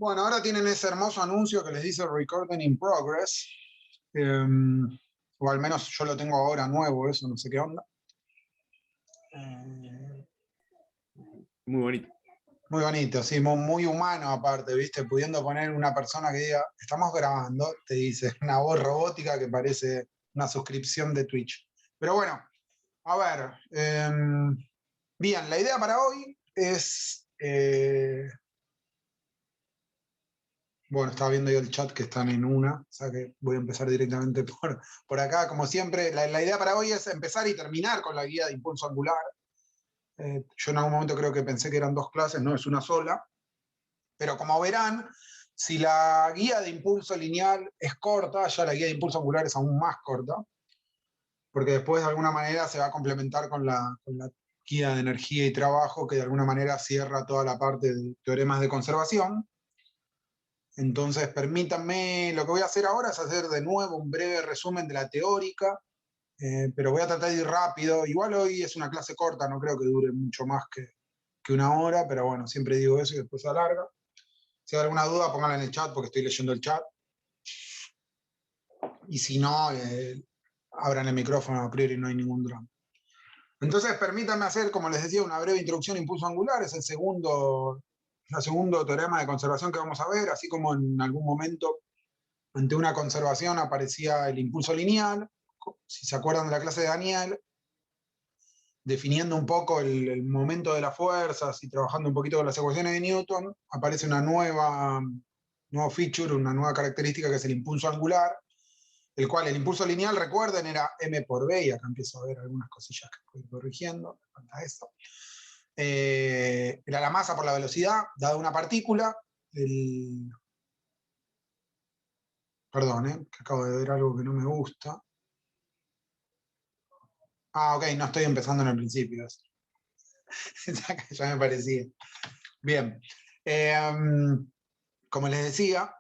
Bueno, ahora tienen ese hermoso anuncio que les dice Recording in Progress. O al menos yo lo tengo ahora nuevo, eso, no sé qué onda. Muy bonito. Muy bonito, sí, muy humano aparte, ¿viste? Pudiendo poner una persona que diga, estamos grabando, te dice, una voz robótica que parece una suscripción de Twitch. Pero bueno, a ver, bien, la idea para hoy es... bueno, estaba viendo yo el chat que están en una, o sea que voy a empezar directamente por acá. Como siempre, la idea para hoy es empezar y terminar con la guía de impulso angular. Yo en algún momento creo que pensé que eran 2 clases, no, es una sola. Pero como verán, si la guía de impulso lineal es corta, ya la guía de impulso angular es aún más corta, porque después de alguna manera se va a complementar con la guía de energía y trabajo, que de alguna manera cierra toda la parte de teoremas de conservación. Entonces, permítanme, lo que voy a hacer ahora es hacer de nuevo un breve resumen de la teórica, pero voy a tratar de ir rápido. Igual hoy es una clase corta, no creo que dure mucho más que una hora, pero bueno, siempre digo eso y después se alarga. Si hay alguna duda, pónganla en el chat porque estoy leyendo el chat. Y si no, abran el micrófono, a priori no hay ningún drama. Entonces, permítanme hacer, como les decía, una breve introducción a impulso angular. Es el segundo teorema de conservación que vamos a ver, así como en algún momento ante una conservación aparecía el impulso lineal. Si se acuerdan de la clase de Daniel, definiendo un poco el momento de las fuerzas y trabajando un poquito con las ecuaciones de Newton, aparece una nuevo feature, una nueva característica que es el impulso angular, el cual el impulso lineal, recuerden, era m por b, y acá empiezo a ver algunas cosillas que estoy corrigiendo, me falta esto. Era la masa por la velocidad, dada una partícula. Perdón, que acabo de ver algo que no me gusta. Ah, ok, no estoy empezando en el principio. Ya me parecía. Bien. Como les decía,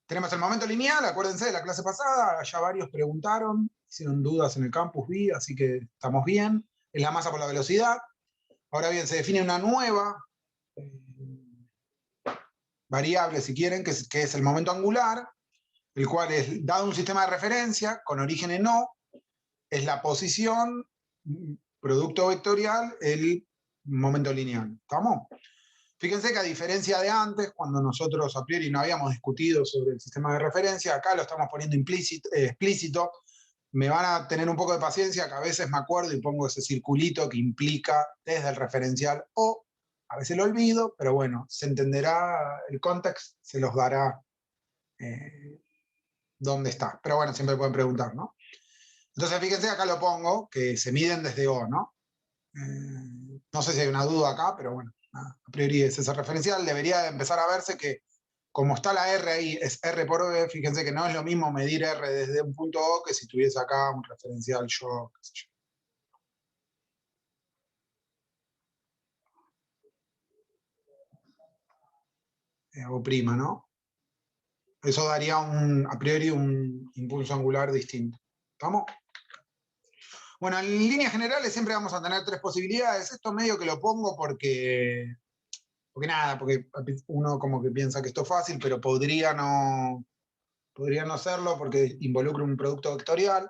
tenemos el momento lineal, acuérdense de la clase pasada, ya varios preguntaron, hicieron dudas en el campus, vi, así que estamos bien. Es la masa por la velocidad. Ahora bien, se define una nueva variable, si quieren, que es el momento angular, el cual es, dado un sistema de referencia, con origen en O, es la posición, producto vectorial, el momento lineal. ¿Estamos? Fíjense que a diferencia de antes, cuando nosotros a priori no habíamos discutido sobre el sistema de referencia, acá lo estamos poniendo explícito. Me van a tener un poco de paciencia, que a veces me acuerdo y pongo ese circulito que implica desde el referencial o a veces lo olvido, pero bueno, se entenderá el contexto, se los dará dónde está. Pero bueno, siempre pueden preguntar, ¿no? Entonces, fíjense, acá lo pongo, que se miden desde O, ¿no? No sé si hay una duda acá, pero bueno, a priori es ese referencial. Debería empezar a verse que como está la R ahí, es R por O, fíjense que no es lo mismo medir R desde un punto O que si tuviese acá un referencial yo, qué sé yo. O prima, ¿no? Eso daría a priori un impulso angular distinto. ¿Estamos? Bueno, en líneas generales siempre vamos a tener 3 posibilidades. Esto medio que lo pongo porque uno como que piensa que esto es fácil, pero podría no serlo porque involucra un producto vectorial.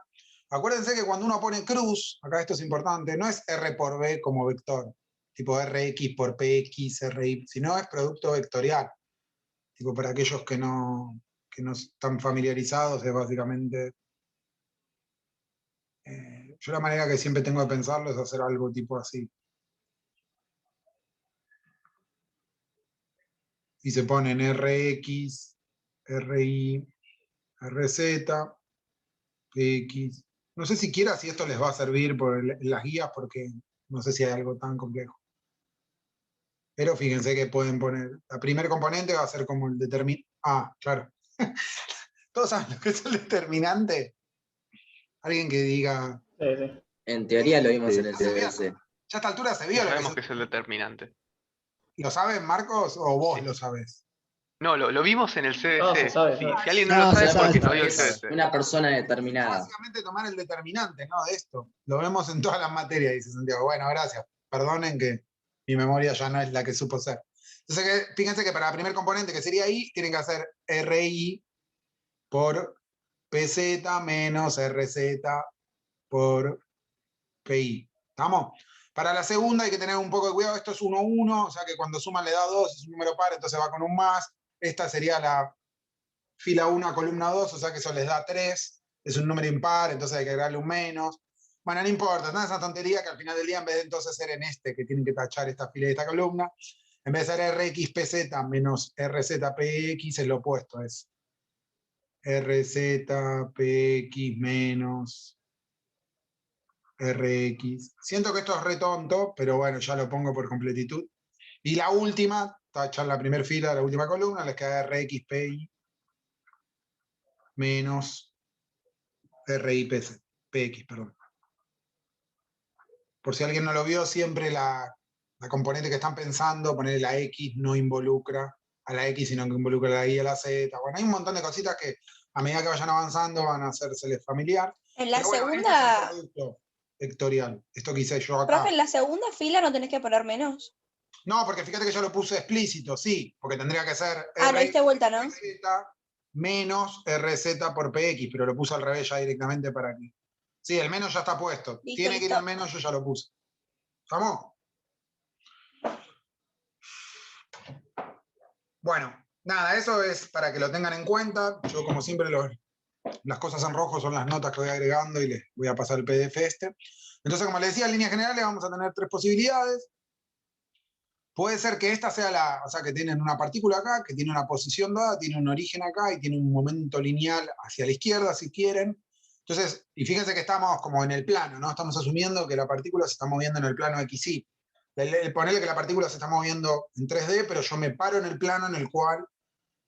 Acuérdense que cuando uno pone cruz, acá esto es importante, no es R por B como vector, tipo RX por PX, RY, sino es producto vectorial. Tipo, para aquellos que no están familiarizados, es básicamente... yo la manera que siempre tengo de pensarlo es hacer algo tipo así. Y se ponen RX, RY, RZ, PX. No sé siquiera si esto les va a servir por las guías, porque no sé si hay algo tan complejo. Pero fíjense que pueden poner, la primer componente va a ser como el determinante. Ah, claro. ¿Todos saben lo que es el determinante? Alguien que diga... Sí, sí. En teoría lo vimos Sí. en el TBC. Ya a esta altura se vio. Sabemos que es el determinante. ¿Lo saben, Marcos, o vos Sí. lo sabés? No, lo vimos en el CDC. No, se sabe. Si alguien no No, lo sabe, se porque sabe. no vio el Es CDC. una persona Es determinada. básicamente tomar el determinante, ¿no? De esto. Lo vemos en todas las materias, dice Santiago. Bueno, gracias. Perdonen que mi memoria ya no es la que supo ser. Entonces, fíjense que para el primer componente, que sería I, tienen que hacer RI por PZ menos RZ por PI. ¿Estamos? Para la segunda hay que tener un poco de cuidado. Esto es 1, 1, o sea que cuando suman le da 2, es un número par, entonces va con un más. Esta sería la fila 1, columna 2, o sea que eso les da 3. Es un número impar, entonces hay que agregarle un menos. Bueno, no importa, no es esa tontería que al final del día, en vez de entonces ser en este, que tienen que tachar esta fila y esta columna, en vez de ser RXPZ menos RZPX, es lo opuesto, es RZPX menos RX. Siento que esto es re tonto, pero bueno, ya lo pongo por completitud. Y la última, tachan la primera fila, la última columna, les queda RXPI menos RIPX, perdón. Por si alguien no lo vio, siempre la componente que están pensando, poner la X no involucra a la X, sino que involucra a la Y y a la Z. Bueno, hay un montón de cositas que a medida que vayan avanzando van a hacérseles familiar. En la Pero bueno, segunda, este es el producto vectorial. Esto que hice yo acá. profe, en la segunda fila no tenés que poner menos. No, porque fíjate que yo lo puse explícito, sí, porque tendría que ser Ah, lo diste vuelta, ¿no? RZ menos RZ por PX, pero lo puse al revés ya directamente para que... Sí, el menos ya está puesto. Listo, Tiene que ir listo. al menos, yo ya lo puse. ¿Estamos? Bueno, nada, eso es para que lo tengan en cuenta. Yo, como siempre, las cosas en rojo son las notas que voy agregando y les voy a pasar el PDF este. Entonces, como les decía, en líneas generales vamos a tener 3 posibilidades. Puede ser que esta sea o sea, que tienen una partícula acá, que tiene una posición dada, tiene un origen acá y tiene un momento lineal hacia la izquierda, si quieren. Entonces, y fíjense que estamos como en el plano, ¿no? Estamos asumiendo que la partícula se está moviendo en el plano XY. Ponerle que la partícula se está moviendo en 3D, pero yo me paro en el plano en el cual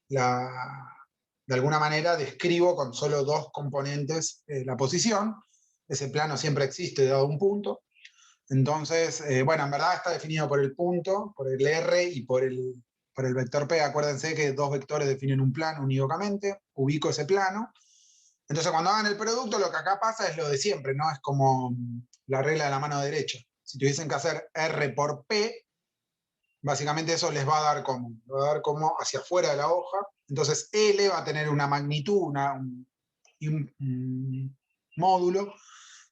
de alguna manera describo con solo 2 componentes la posición. Ese plano siempre existe dado un punto. Entonces, bueno, en verdad está definido por el punto, por el R y por el vector P. Acuérdense que 2 vectores definen un plano unívocamente, ubico ese plano. Entonces, cuando hagan el producto, lo que acá pasa es lo de siempre, ¿no? Es como la regla de la mano derecha. Si tuviesen que hacer R por P, básicamente eso les va a dar como hacia afuera de la hoja. Entonces, L va a tener una magnitud, un módulo,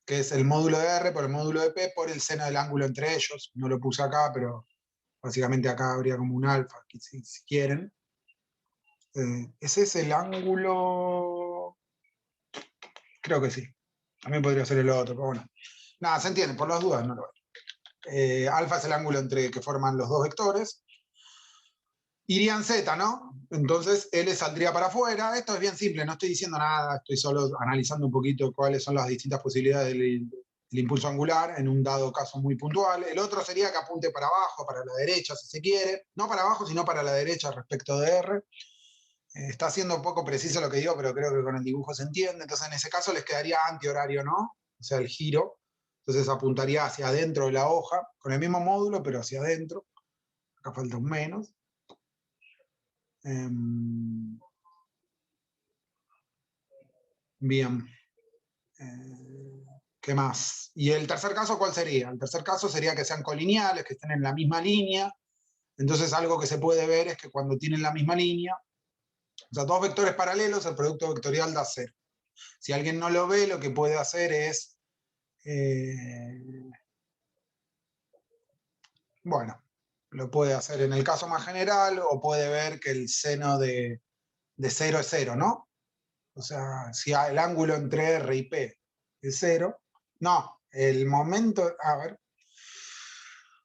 que es el módulo de R por el módulo de P por el seno del ángulo entre ellos. No lo puse acá, pero básicamente acá habría como un alfa, si quieren. ¿Ese es el ángulo? Creo que sí. También podría ser el otro, pero bueno. Nada, se entiende, por las dudas no lo veo. Alfa es el ángulo entre que forman los 2 vectores. Irían Z, ¿no? Entonces L saldría para afuera. Esto es bien simple, no estoy diciendo nada, estoy solo analizando un poquito cuáles son las distintas posibilidades del impulso angular en un dado caso muy puntual. El otro sería que apunte para abajo, para la derecha, si se quiere. No para abajo, sino para la derecha respecto de R. Está siendo poco preciso lo que digo, pero creo que con el dibujo se entiende. Entonces en ese caso les quedaría antihorario, ¿no? O sea, el giro. Entonces apuntaría hacia adentro de la hoja, con el mismo módulo, pero hacia adentro. Acá falta un menos. Bien. ¿Qué más? ¿Y el tercer caso cuál sería? El tercer caso sería que sean colineales, que estén en la misma línea. Entonces algo que se puede ver es que cuando tienen la misma línea, o sea, 2 vectores paralelos, el producto vectorial da 0. Si alguien no lo ve, lo que puede hacer es... bueno, lo puede hacer en el caso más general o puede ver que el seno de 0 es 0, ¿no? O sea, si el ángulo entre R y P es 0, no, el momento, a ver,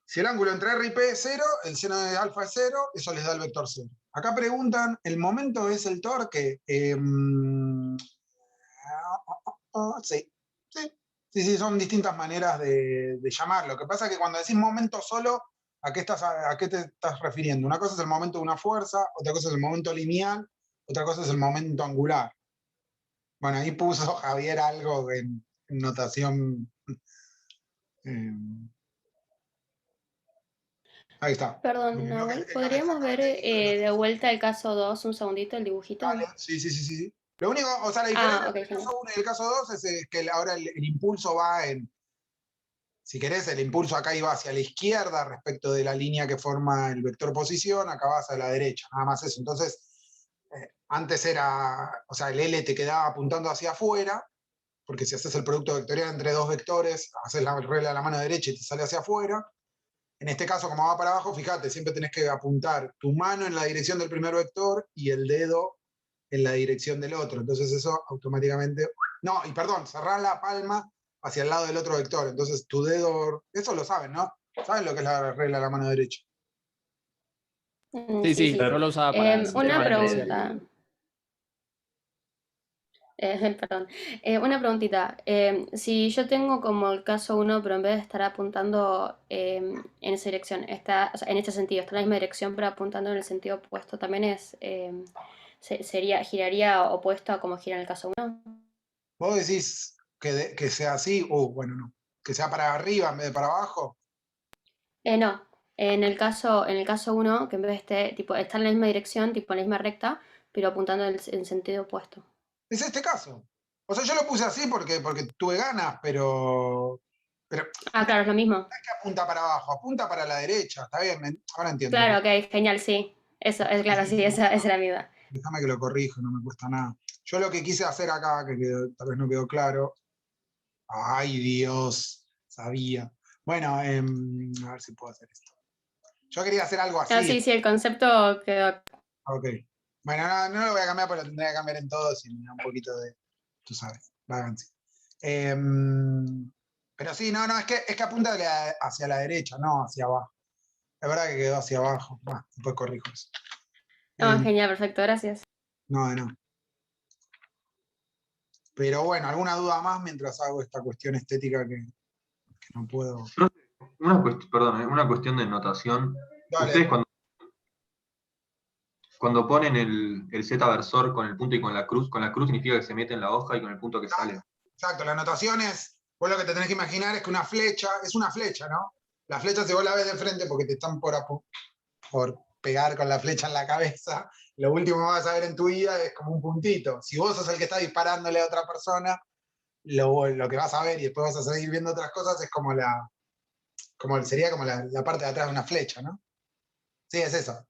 si el ángulo entre R y P es 0, el seno de alfa es 0, eso les da el vector 0. Acá preguntan, ¿el momento es el torque? Sí, son distintas maneras de llamarlo. Lo que pasa es que cuando decís momento solo, ¿a qué te estás refiriendo? Una cosa es el momento de una fuerza, otra cosa es el momento lineal, otra cosa es el momento angular. Bueno, ahí puso Javier algo en notación. Ahí está. Perdón, Nahuel, ¿podríamos ver de vuelta el caso 2, un segundito, el dibujito? Vale, sí. Lo único, o sea, la diferencia ok, entre el caso 1 y el caso 2 es que ahora el impulso va Si querés, el impulso acá iba hacia la izquierda respecto de la línea que forma el vector posición, acá va hacia la derecha, nada más eso. Entonces, antes era, o sea, el L te quedaba apuntando hacia afuera, porque si haces el producto vectorial entre dos vectores, haces la regla de la mano derecha y te sale hacia afuera. En este caso, como va para abajo, fíjate, siempre tenés que apuntar tu mano en la dirección del primer vector y el dedo en la dirección del otro. Entonces eso automáticamente... No, y perdón, cerrar la palma hacia el lado del otro vector. Entonces tu dedo... Eso lo saben, ¿no? ¿Saben lo que es la regla de la mano derecha? Sí, sí, yo lo usaba para el sistema Una diferencial. pregunta. Perdón. Una preguntita. Si yo tengo como el caso 1, pero en vez de estar apuntando en esa dirección, está, o sea, en este sentido, está en la misma dirección, pero apuntando en el sentido opuesto, también es giraría opuesto a como gira en el caso 1. Vos decís que sea así, bueno, no. Que sea para arriba en vez de para abajo. No. En el caso 1, que en vez de tipo, está en la misma dirección, tipo en la misma recta, pero apuntando en sentido opuesto. Es este caso. O sea, yo lo puse así porque tuve ganas, pero Ah, claro, es lo mismo. no es que apunta para abajo, apunta para la derecha. Está bien, ahora entiendo. Claro, ok, genial, sí. Eso, es claro, sí, esa era mi duda. Déjame que lo corrijo, no me cuesta nada. Yo lo que quise hacer acá, que tal vez no quedó claro. Ay, Dios, sabía. Bueno, a ver si puedo hacer esto. Yo quería hacer algo Claro, así. sí, el concepto quedó. Ok. Bueno, no lo voy a cambiar, pero lo tendría que cambiar en todos y me da un poquito de, tú sabes, vagancia. Pero sí, no, es que apunta hacia la derecha, no hacia abajo. Es verdad que quedó hacia abajo. Después corrijo eso. No, genial, perfecto, gracias. No. Pero bueno, ¿alguna duda más mientras hago esta cuestión estética que no puedo? Una cuestión de notación. Dale. Ustedes cuando ponen el Z-versor con el punto y con la cruz significa que se mete en la hoja y con el punto que sale. Exacto, la notación es, vos lo que te tenés que imaginar es que una flecha, es una flecha, ¿no? La flecha, si vos la ves de frente porque te están por pegar con la flecha en la cabeza, lo último que vas a ver en tu vida es como un puntito. Si vos sos el que está disparándole a otra persona, lo que vas a ver y después vas a seguir viendo otras cosas es sería como la parte de atrás de una flecha, ¿no? Sí, es eso.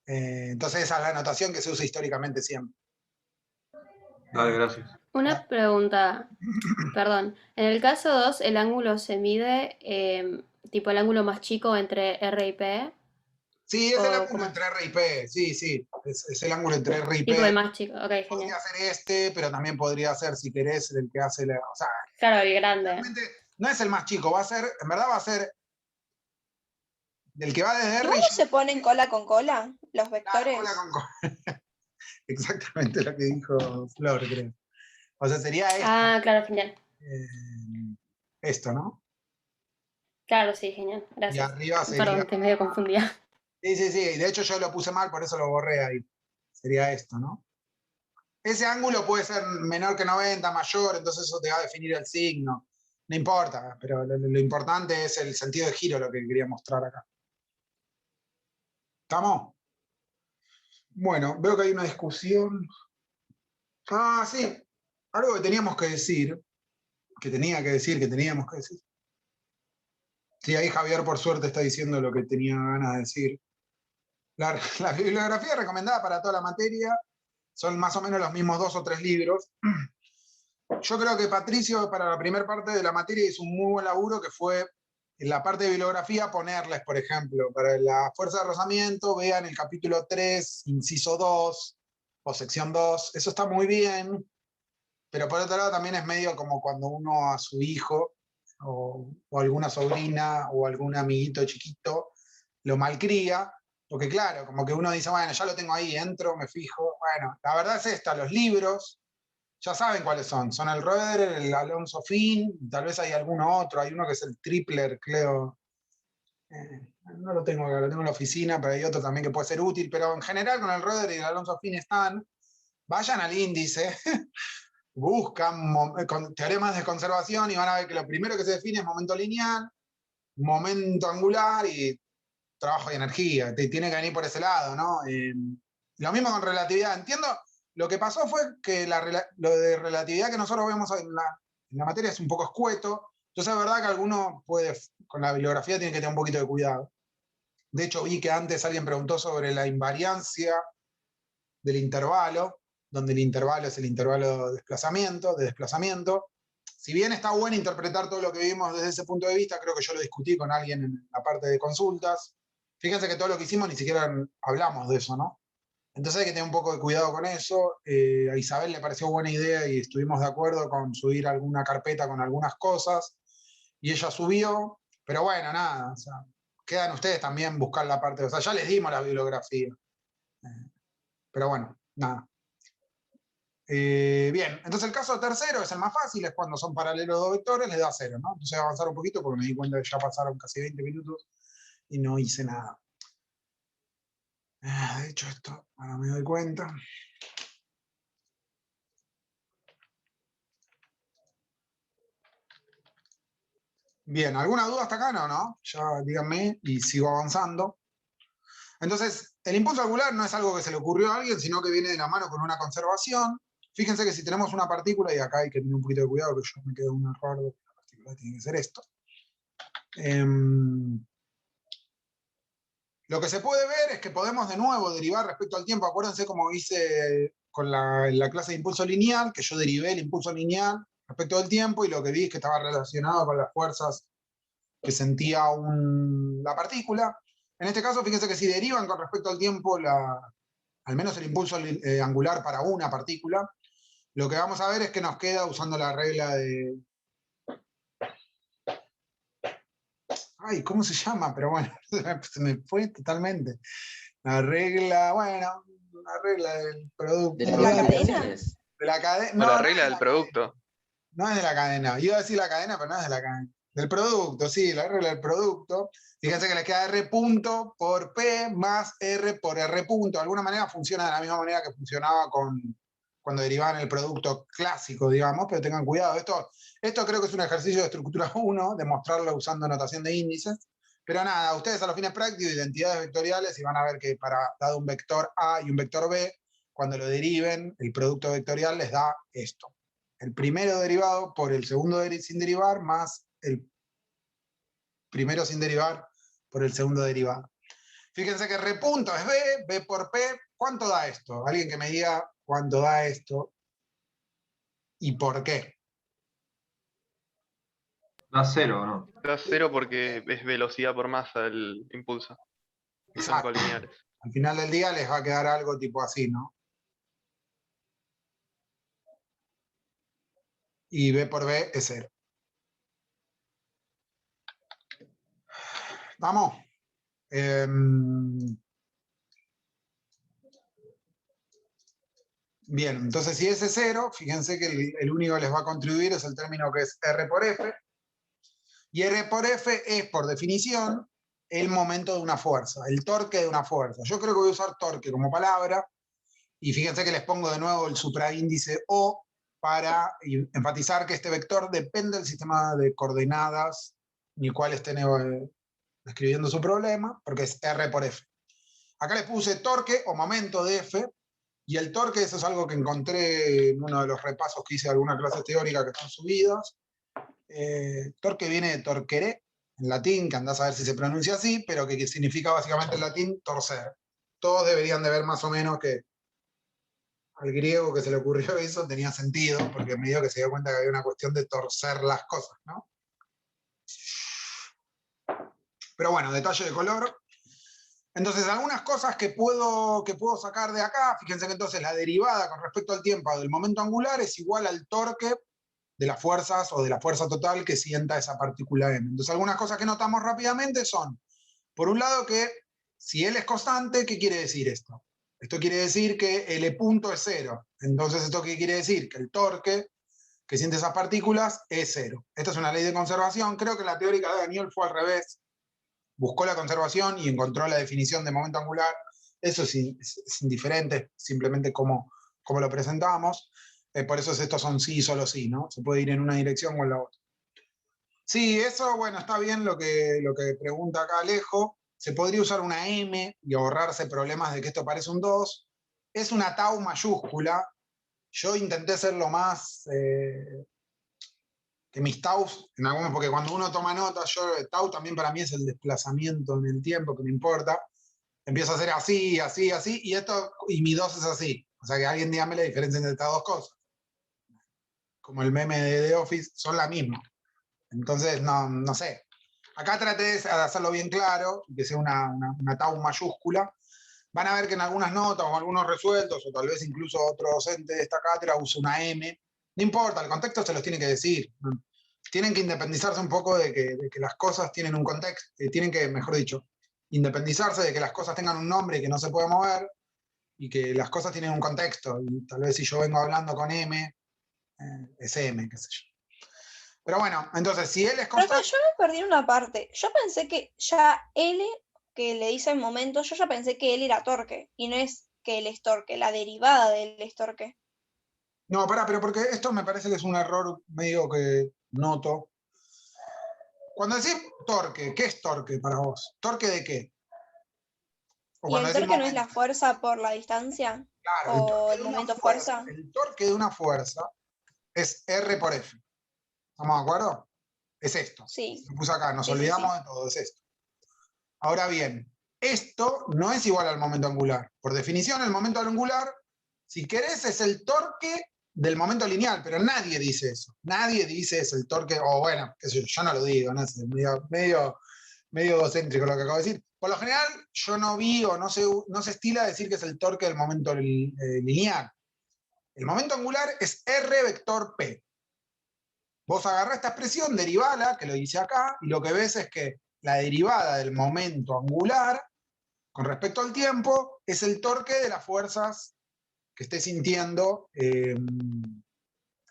Entonces esa es la notación que se usa históricamente siempre. Dale, gracias. Una pregunta, perdón. En el caso 2, el ángulo se mide tipo el ángulo más chico entre R y P. Sí, es el ángulo ¿cómo es? entre R y P, sí. Es el ángulo entre R y Tipo P. el más chico, ok, Podría genial. ser este, pero también podría ser, si querés, el que hace la. O sea, Claro, el grande. realmente no es el más chico, en verdad va a ser del que va desde R ¿Igual no se ponen cola con cola los vectores? cola con cola. Exactamente lo que dijo Flor, creo. O sea, sería esto. Ah, claro, genial. Esto, ¿no? Claro, sí, genial. Y Gracias. arriba sería. Perdón, estoy medio confundida. Sí. De hecho, yo lo puse mal, por eso lo borré ahí. Sería esto, ¿no? Ese ángulo puede ser menor que 90, mayor, entonces eso te va a definir el signo. No importa, pero lo importante es el sentido de giro, lo que quería mostrar acá. ¿Estamos? Bueno, veo que hay una discusión. Ah, sí. Algo que teníamos que decir. Que teníamos que decir. Sí, ahí Javier por suerte está diciendo lo que tenía ganas de decir. La bibliografía recomendada para toda la materia son más o menos los mismos 2 o 3 libros. Yo creo que Patricio, para la primera parte de la materia, hizo un muy buen laburo, que fue en la parte de bibliografía ponerles, por ejemplo, para la fuerza de rozamiento, vean el capítulo 3, inciso 2, o sección 2. Eso está muy bien, pero por otro lado también es medio como cuando uno a su hijo, o alguna sobrina, o algún amiguito chiquito, lo malcría, porque claro, como que uno dice, bueno, ya lo tengo ahí, entro, me fijo. Bueno, la verdad es esta, los libros ya saben cuáles son. Son el Roeder, el Alonso Fin, tal vez hay alguno otro. Hay uno que es el Tripler, creo. No lo tengo acá, lo tengo en la oficina, pero hay otro también que puede ser útil. Pero en general con el Roeder y el Alonso Fin están. Vayan al índice, buscan con teoremas de conservación y van a ver que lo primero que se define es momento lineal, momento angular y trabajo y energía. Tiene que venir por ese lado, ¿no? Lo mismo con relatividad. Entiendo. Lo que pasó fue que lo de relatividad que nosotros vemos en la materia es un poco escueto, Entonces es verdad que alguno puede, con la bibliografía tiene que tener un poquito de cuidado. De hecho, vi que antes alguien preguntó sobre la invariancia del intervalo, donde el intervalo es el intervalo de desplazamiento. Si bien está bueno interpretar todo lo que vimos desde ese punto de vista, creo que yo lo discutí con alguien en la parte de consultas. Fíjense que todo lo que hicimos ni siquiera hablamos de eso, ¿no? Entonces hay que tener un poco de cuidado con eso. A Isabel le pareció buena idea y estuvimos de acuerdo con subir alguna carpeta con algunas cosas. Y ella subió, pero bueno, nada. O sea, quedan ustedes también buscar la parte. O sea, ya les dimos la bibliografía. Pero bueno, nada. Bien, entonces el caso tercero es el más fácil, es cuando son paralelos dos vectores, les da 0, ¿no? Entonces voy a avanzar un poquito porque me di cuenta que ya pasaron casi 20 minutos y no hice nada. De hecho, esto, ahora me doy cuenta. Bien, ¿alguna duda hasta acá? No. Ya díganme y sigo avanzando. Entonces, el impulso angular no es algo que se le ocurrió a alguien, sino que viene de la mano con una conservación. Fíjense que si tenemos una partícula, y acá hay que tener un poquito de cuidado, que yo me quedo un error de que la partícula tiene que ser esto. Lo que se puede ver es que podemos de nuevo derivar respecto al tiempo. Acuérdense como hice con la clase de impulso lineal, que yo derivé el impulso lineal respecto del tiempo y lo que vi es que estaba relacionado con las fuerzas que sentía la partícula. En este caso, fíjense que si derivan con respecto al tiempo, al menos el impulso angular para una partícula, lo que vamos a ver es que nos queda usando la regla de... Ay, ¿cómo se llama? Pero bueno, se me fue totalmente. La regla, bueno, la regla del producto. ¿De la cadena? De la cadena. No, No, la no regla es de del la producto. cadena. No es de la cadena. Iba a decir la cadena, pero no es de la cadena. Del producto, sí, la regla del producto. Fíjense que les queda R punto por P más R por R punto. De alguna manera funciona de la misma manera que funcionaba cuando derivaban el producto clásico, digamos, pero tengan cuidado. Esto creo que es un ejercicio de estructura 1, demostrarlo usando notación de índices. Pero nada, ustedes a los fines prácticos, identidades vectoriales, y van a ver que dado un vector A y un vector B, cuando lo deriven, el producto vectorial les da esto. El primero derivado por el segundo sin derivar más el primero sin derivar por el segundo derivado. Fíjense que R punto es B, B por P. ¿Cuánto da esto? Alguien que me diga cuánto da esto y por qué. Da 0, ¿no? Da 0 porque es velocidad por masa el impulso. Y son Exacto. colineares. Al final del día les va a quedar algo tipo así, ¿no? Y B por B es 0. ¿Vamos? Bien, entonces si ese es 0, fíjense que el único que les va a contribuir es el término que es R por F. Y R por F es, por definición, el momento de una fuerza, el torque de una fuerza. Yo creo que voy a usar torque como palabra, y fíjense que les pongo de nuevo el supraíndice O para enfatizar que este vector depende del sistema de coordenadas en el cual estén escribiendo su problema, porque es R por F. Acá les puse torque o momento de F, y el torque, eso es algo que encontré en uno de los repasos que hice de alguna clase teórica que están subidas. Torque viene de torquere, en latín, que andás a ver si se pronuncia así, pero que significa básicamente en latín torcer. Todos deberían de ver más o menos que al griego que se le ocurrió eso tenía sentido, porque me dio que se dio cuenta que había una cuestión de torcer las cosas, ¿no? Pero bueno, detalle de color. Entonces, algunas cosas que puedo sacar de acá, fíjense que entonces la derivada con respecto al tiempo del momento angular es igual al torque de las fuerzas o de la fuerza total que sienta esa partícula M. Entonces, algunas cosas que notamos rápidamente son, por un lado, que si L es constante, ¿qué quiere decir esto? Esto quiere decir que L punto es 0. Entonces, ¿esto qué quiere decir? Que el torque que siente esas partículas es 0. Esta es una ley de conservación. Creo que la teórica de Daniel fue al revés. Buscó la conservación y encontró la definición de momento angular. Eso es indiferente, simplemente como lo presentamos. Por eso estos son sí y solo sí, ¿no? Se puede ir en una dirección o en la otra. Sí, eso, bueno, está bien lo que pregunta acá Alejo. Se podría usar una M y ahorrarse problemas de que esto parece un 2. Es una tau mayúscula. Yo intenté ser lo más que mis taus, en algún, porque cuando uno toma notas, tau también para mí es el desplazamiento en el tiempo, que me importa. Empiezo a hacer así, así, así, y mi 2 es así. O sea que alguien dígame la diferencia entre estas dos cosas. Como el meme de The Office, son la misma. Entonces, no sé. Acá traté de hacerlo bien claro, que sea una tau mayúscula. Van a ver que en algunas notas o algunos resueltos, o tal vez incluso otro docente de esta cátedra usa una M. No importa, el contexto se los tiene que decir. Tienen que independizarse un poco de que las cosas tienen un contexto, tienen que, mejor dicho, independizarse de que las cosas tengan un nombre y que no se puede mover, y que las cosas tienen un contexto. Y tal vez si yo vengo hablando con M, es M, qué sé yo. Pero bueno, entonces, si él es constante... Profe, yo me perdí en una parte. Yo pensé que ya L, que le dice en momento, yo ya pensé que él era torque, y no es que él es torque, la derivada del es torque. No, pará, pero porque esto me parece que es un error medio que noto. Cuando decís torque, ¿qué es torque para vos? ¿Torque de qué? O ¿Y cuando el decís torque no es momento. la fuerza por la distancia? Claro, ¿O el momento fuerza? el torque de una fuerza es R por F. ¿Estamos de acuerdo? Es esto. Sí. Lo puse acá, nos Sí, sí, olvidamos sí. de todo, es esto. Ahora bien, esto no es igual al momento angular. Por definición, el momento angular, si querés, es el torque del momento lineal, pero nadie dice eso. Nadie dice es el torque, o bueno, qué sé yo no lo digo, no sé, medio egocéntrico lo que acabo de decir. Por lo general, yo no vi o no se estila decir que es el torque del momento lineal. El momento angular es R vector P. Vos agarrás esta expresión, derivala, que lo hice acá, y lo que ves es que la derivada del momento angular con respecto al tiempo es el torque de las fuerzas que esté sintiendo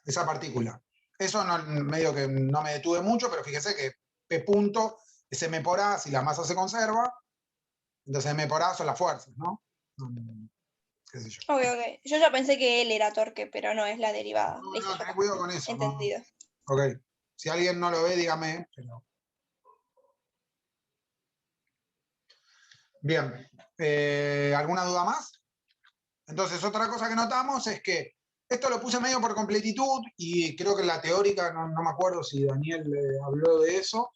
esa partícula. Eso medio que no me detuve mucho, pero fíjese que P punto es M por A si la masa se conserva, entonces M por A son las fuerzas, ¿no? ¿Qué sé yo? Ok. Yo ya pensé que él era torque, pero no, es la derivada. No, Listo, ya tenés está. cuidado con eso. Entendido. No. Ok. Si alguien no lo ve, dígame. Pero... Bien. ¿Alguna duda más? Entonces, otra cosa que notamos es que esto lo puse medio por completitud y creo que en la teórica, no me acuerdo si Daniel habló de eso,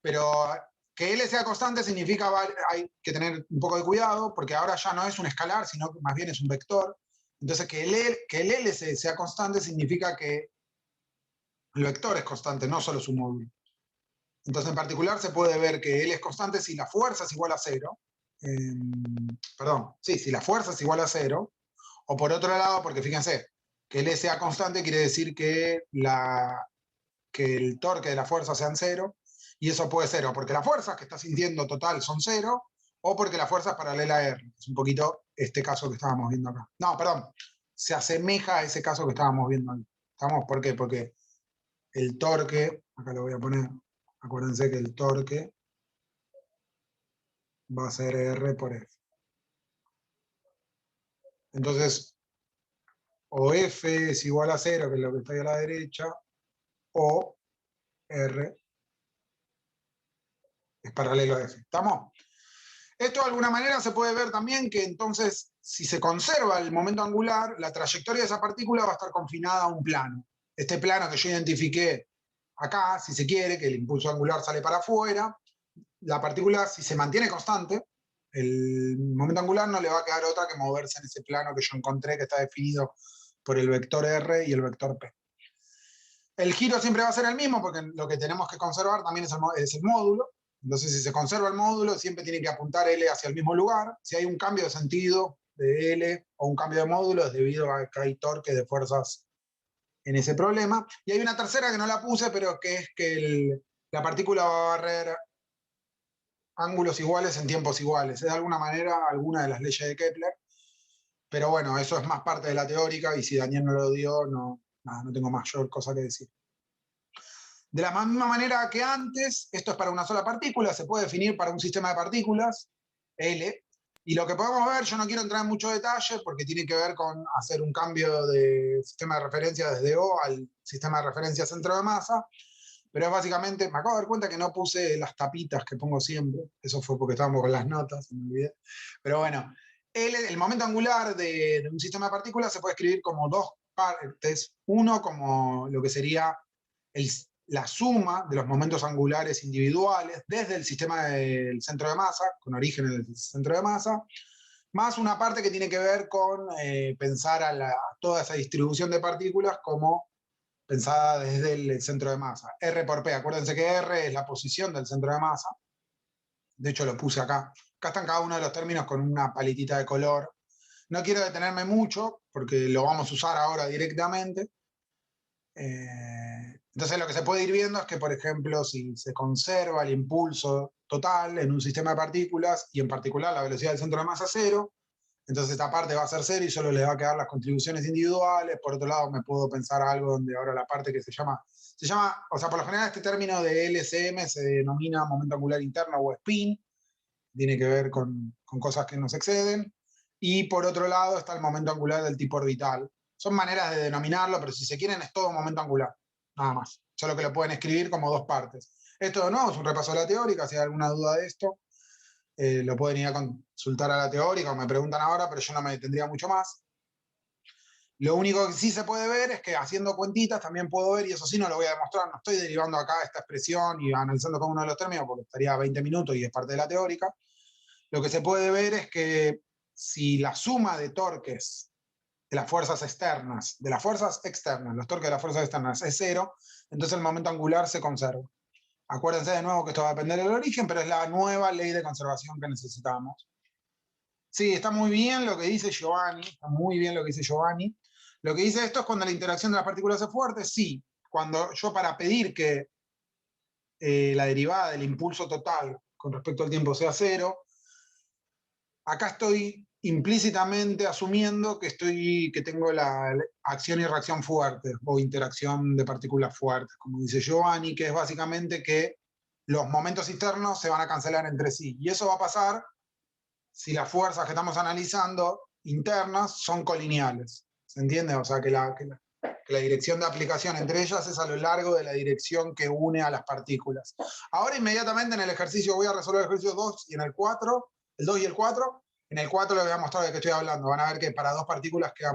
pero que L sea constante significa hay que tener un poco de cuidado porque ahora ya no es un escalar, sino que más bien es un vector. Entonces, que el L sea constante significa que el vector es constante, no solo su módulo. Entonces, en particular, se puede ver que L es constante si la fuerza es igual a cero. Si la fuerza es igual a cero. O por otro lado, porque fíjense, que L sea constante quiere decir que el torque de la fuerza sean cero. Y eso puede ser o porque las fuerzas que está sintiendo total son cero, o porque la fuerza es paralela a R. Es un poquito este caso que estábamos viendo acá. No, perdón. Se asemeja a ese caso que estábamos viendo ahí. ¿Por qué? Porque el torque, acá lo voy a poner, acuérdense que el torque va a ser R por F. Entonces, o F es igual a 0, que es lo que está ahí a la derecha, o R es paralelo a F. ¿Estamos? Esto de alguna manera se puede ver también que entonces, si se conserva el momento angular, la trayectoria de esa partícula va a estar confinada a un plano. Este plano que yo identifiqué acá, si se quiere, que el impulso angular sale para afuera, la partícula, si se mantiene constante, el momento angular no le va a quedar otra que moverse en ese plano que yo encontré, que está definido por el vector R y el vector P. El giro siempre va a ser el mismo, porque lo que tenemos que conservar también es el módulo. Entonces, si se conserva el módulo, siempre tiene que apuntar L hacia el mismo lugar. Si hay un cambio de sentido de L o un cambio de módulo, es debido a que hay torque de fuerzas en ese problema. Y hay una tercera que no la puse, pero que es que la partícula va a barrer ángulos iguales en tiempos iguales. Es de alguna manera alguna de las leyes de Kepler. Pero bueno, eso es más parte de la teórica, y si Daniel no lo dio, no tengo mayor cosa que decir. De la misma manera que antes, esto es para una sola partícula, se puede definir para un sistema de partículas, L, y lo que podemos ver, yo no quiero entrar en mucho detalle porque tiene que ver con hacer un cambio de sistema de referencia desde O al sistema de referencia centro de masa, pero es básicamente, me acabo de dar cuenta que no puse las tapitas que pongo siempre, eso fue porque estábamos con las notas, me olvidé, pero bueno, el momento angular de un sistema de partículas se puede escribir como dos partes, uno como lo que sería la suma de los momentos angulares individuales desde el sistema del centro de masa, con origen en el centro de masa, más una parte que tiene que ver con pensar a toda esa distribución de partículas como pensada desde el centro de masa. R por P, acuérdense que R es la posición del centro de masa. De hecho lo puse acá. Acá están cada uno de los términos con una paletita de color. No quiero detenerme mucho, porque lo vamos a usar ahora directamente. Entonces lo que se puede ir viendo es que, por ejemplo, si se conserva el impulso total en un sistema de partículas, y en particular la velocidad del centro de masa cero, entonces esta parte va a ser cero y solo le va a quedar las contribuciones individuales. Por otro lado, me puedo pensar algo donde ahora la parte que se llama, o sea, por lo general este término de LCM se denomina momento angular interno o spin, tiene que ver con cosas que nos exceden. Y por otro lado está el momento angular del tipo orbital. Son maneras de denominarlo, pero si se quieren es todo momento angular, nada más. Solo que lo pueden escribir como dos partes. Esto de nuevo es un repaso de la teórica, si hay alguna duda de esto, lo pueden ir a consultar a la teórica o me preguntan ahora, pero yo no me detendría mucho más. Lo único que sí se puede ver es que haciendo cuentitas también puedo ver, y eso sí no lo voy a demostrar, no estoy derivando acá esta expresión y analizando cada uno de los términos porque estaría 20 minutos y es parte de la teórica. Lo que se puede ver es que si la suma de torques de las fuerzas externas, los torques de las fuerzas externas es cero, entonces el momento angular se conserva. Acuérdense de nuevo que esto va a depender del origen, pero es la nueva ley de conservación que necesitamos. Sí, está muy bien lo que dice Giovanni, está muy bien lo que dice Giovanni. Lo que dice esto es cuando la interacción de las partículas es fuerte, sí. Cuando yo para pedir que la derivada del impulso total con respecto al tiempo sea cero, acá estoy implícitamente asumiendo que tengo la acción y reacción fuerte, o interacción de partículas fuertes, como dice Giovanni, que es básicamente que los momentos internos se van a cancelar entre sí. Y eso va a pasar si las fuerzas que estamos analizando internas son colineales. ¿Se entiende? O sea, que la dirección de aplicación entre ellas es a lo largo de la dirección que une a las partículas. Ahora inmediatamente en el ejercicio voy a resolver el ejercicio 2 y en el 4, el 2 y el 4. En el 4 les voy a mostrar de qué estoy hablando. Van a ver que para dos partículas queda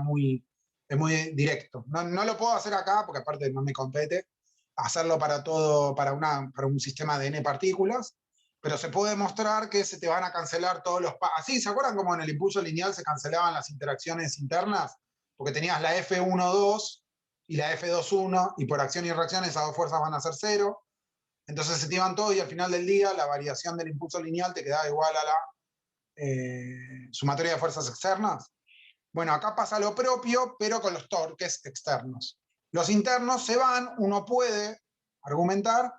es muy directo. No lo puedo hacer acá porque aparte no me compete hacerlo para todo, para un sistema de n partículas, pero se puede demostrar que se te van a cancelar todos los... Así, ¿se acuerdan cómo en el impulso lineal se cancelaban las interacciones internas? Porque tenías la F1,2 y la F2,1, y por acción y reacción esas dos fuerzas van a ser cero. Entonces se te iban todos y al final del día la variación del impulso lineal te quedaba igual a la sumatoria de fuerzas externas. Bueno, acá pasa lo propio, pero con los torques externos. Los internos se van, uno puede argumentar,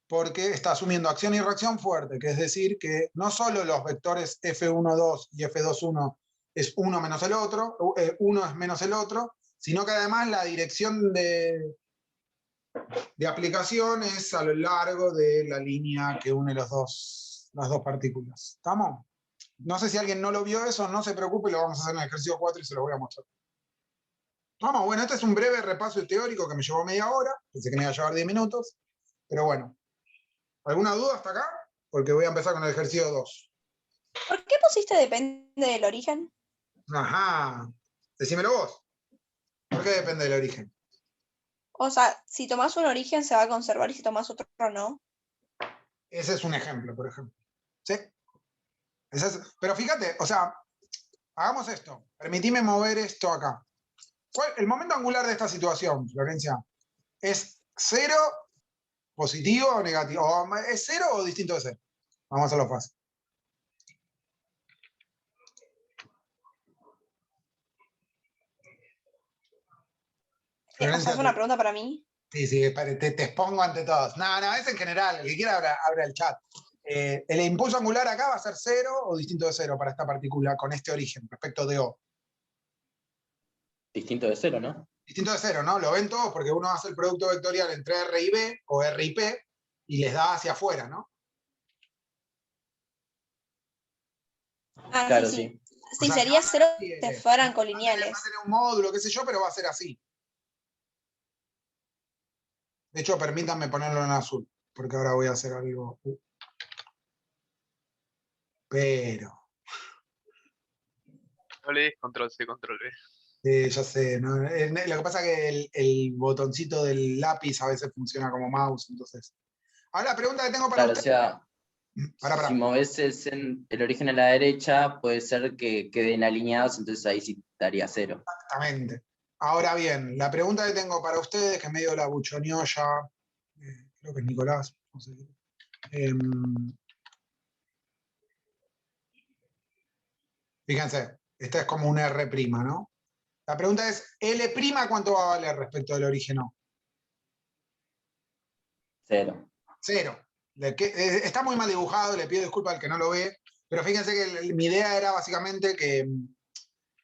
porque está asumiendo acción y reacción fuerte, que es decir, que no solo los vectores F1,2 y F2,1 es uno menos el otro, uno es menos el otro, sino que además la dirección de aplicación es a lo largo de la línea que une las dos partículas. ¿Estamos? No sé si alguien no lo vio eso, no se preocupe, lo vamos a hacer en el ejercicio 4 y se lo voy a mostrar. Vamos, bueno, este es un breve repaso teórico que me llevó media hora, pensé que me iba a llevar 10 minutos, pero bueno. ¿Alguna duda hasta acá? Porque voy a empezar con el ejercicio 2. ¿Por qué pusiste depende del origen? Ajá, decímelo vos. ¿Por qué depende del origen? O sea, si tomás un origen se va a conservar y si tomás otro no. Ese es un ejemplo, por ejemplo. ¿Sí? Pero fíjate, o sea, hagamos esto. Permitime mover esto acá. El momento angular de esta situación, Florencia, ¿es cero, positivo o negativo? ¿Es cero o distinto de cero? Vamos a hacerlo fácil. O sea, es una pregunta para mí. Sí, te expongo ante todos. No, es en general. El que quiera abra el chat. ¿El impulso angular acá va a ser cero o distinto de cero para esta partícula con este origen respecto de O? Distinto de cero, ¿no? Distinto de cero, ¿no? Lo ven todos porque uno hace el producto vectorial entre R y B o R y P y les da hacia afuera, ¿no? Ah, Claro, sí. sí. Sí, O sea, sería cero sí, si fueran va colineales. a tener un módulo, qué sé yo, pero va a ser así. De hecho, permítanme ponerlo en azul, porque ahora voy a hacer algo. Pero. No le des control C, control V. Ya sé, ¿no? Lo que pasa es que el botoncito del lápiz a veces funciona como mouse, entonces. Ahora la pregunta que tengo para Claro, o usted. sea, Pará. si moves el origen a la derecha, puede ser que queden alineados, entonces ahí sí daría 0. Exactamente. Ahora bien, la pregunta que tengo para ustedes, que medio la buchoneó ya, creo que es Nicolás, no sé. Fíjense, esta es como un R', ¿no? La pregunta es, ¿L' cuánto va a valer respecto del origen O? 0. 0. Está muy mal dibujado, le pido disculpas al que no lo ve, pero fíjense que mi idea era básicamente que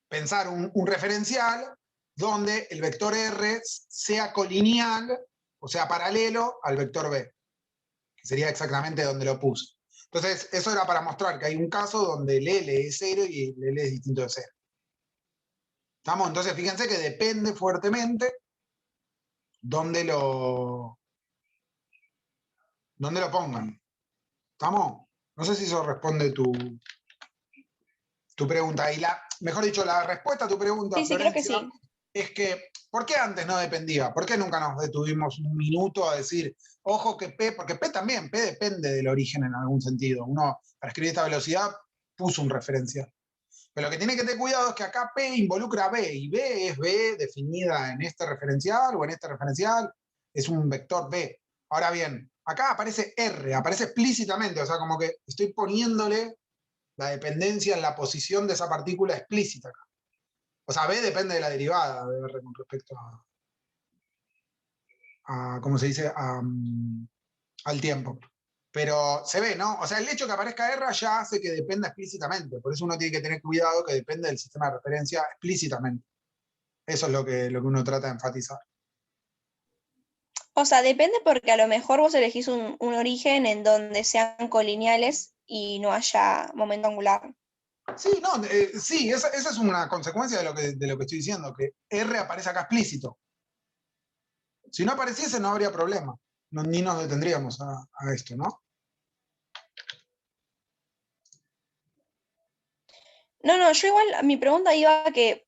pensar un referencial donde el vector R sea colineal, o sea, paralelo al vector B, que sería exactamente donde lo puse. Entonces, eso era para mostrar que hay un caso donde el L es 0 y el L es distinto de 0. ¿Estamos? Entonces, fíjense que depende fuertemente dónde lo pongan. ¿Estamos? No sé si eso responde tu pregunta. Y mejor dicho, la respuesta a tu pregunta, Sí, creo que Florencia, sí. es que, ¿por qué antes no dependía? ¿Por qué nunca nos detuvimos un minuto a decir, ojo que P, porque P también, P depende del origen en algún sentido. Uno, para escribir esta velocidad, puso un referencial. Pero lo que tiene que tener cuidado es que acá P involucra B, y B es B definida en este referencial o en este referencial, es un vector B. Ahora bien, acá aparece R, aparece explícitamente, o sea, como que estoy poniéndole la dependencia en la posición de esa partícula explícita acá. O sea, B depende de la derivada de R con respecto a ¿cómo se dice? Al tiempo. Pero se ve, ¿no? O sea, el hecho de que aparezca R ya hace que dependa explícitamente. Por eso uno tiene que tener cuidado que depende del sistema de referencia explícitamente. Eso es lo que uno trata de enfatizar. O sea, depende porque a lo mejor vos elegís un origen en donde sean colineales y no haya momento angular. Sí, no, sí, esa es una consecuencia de lo que estoy diciendo, que R aparece acá explícito. Si no apareciese no habría problema. Ni nos detendríamos a esto, ¿no? No, yo igual, mi pregunta iba a que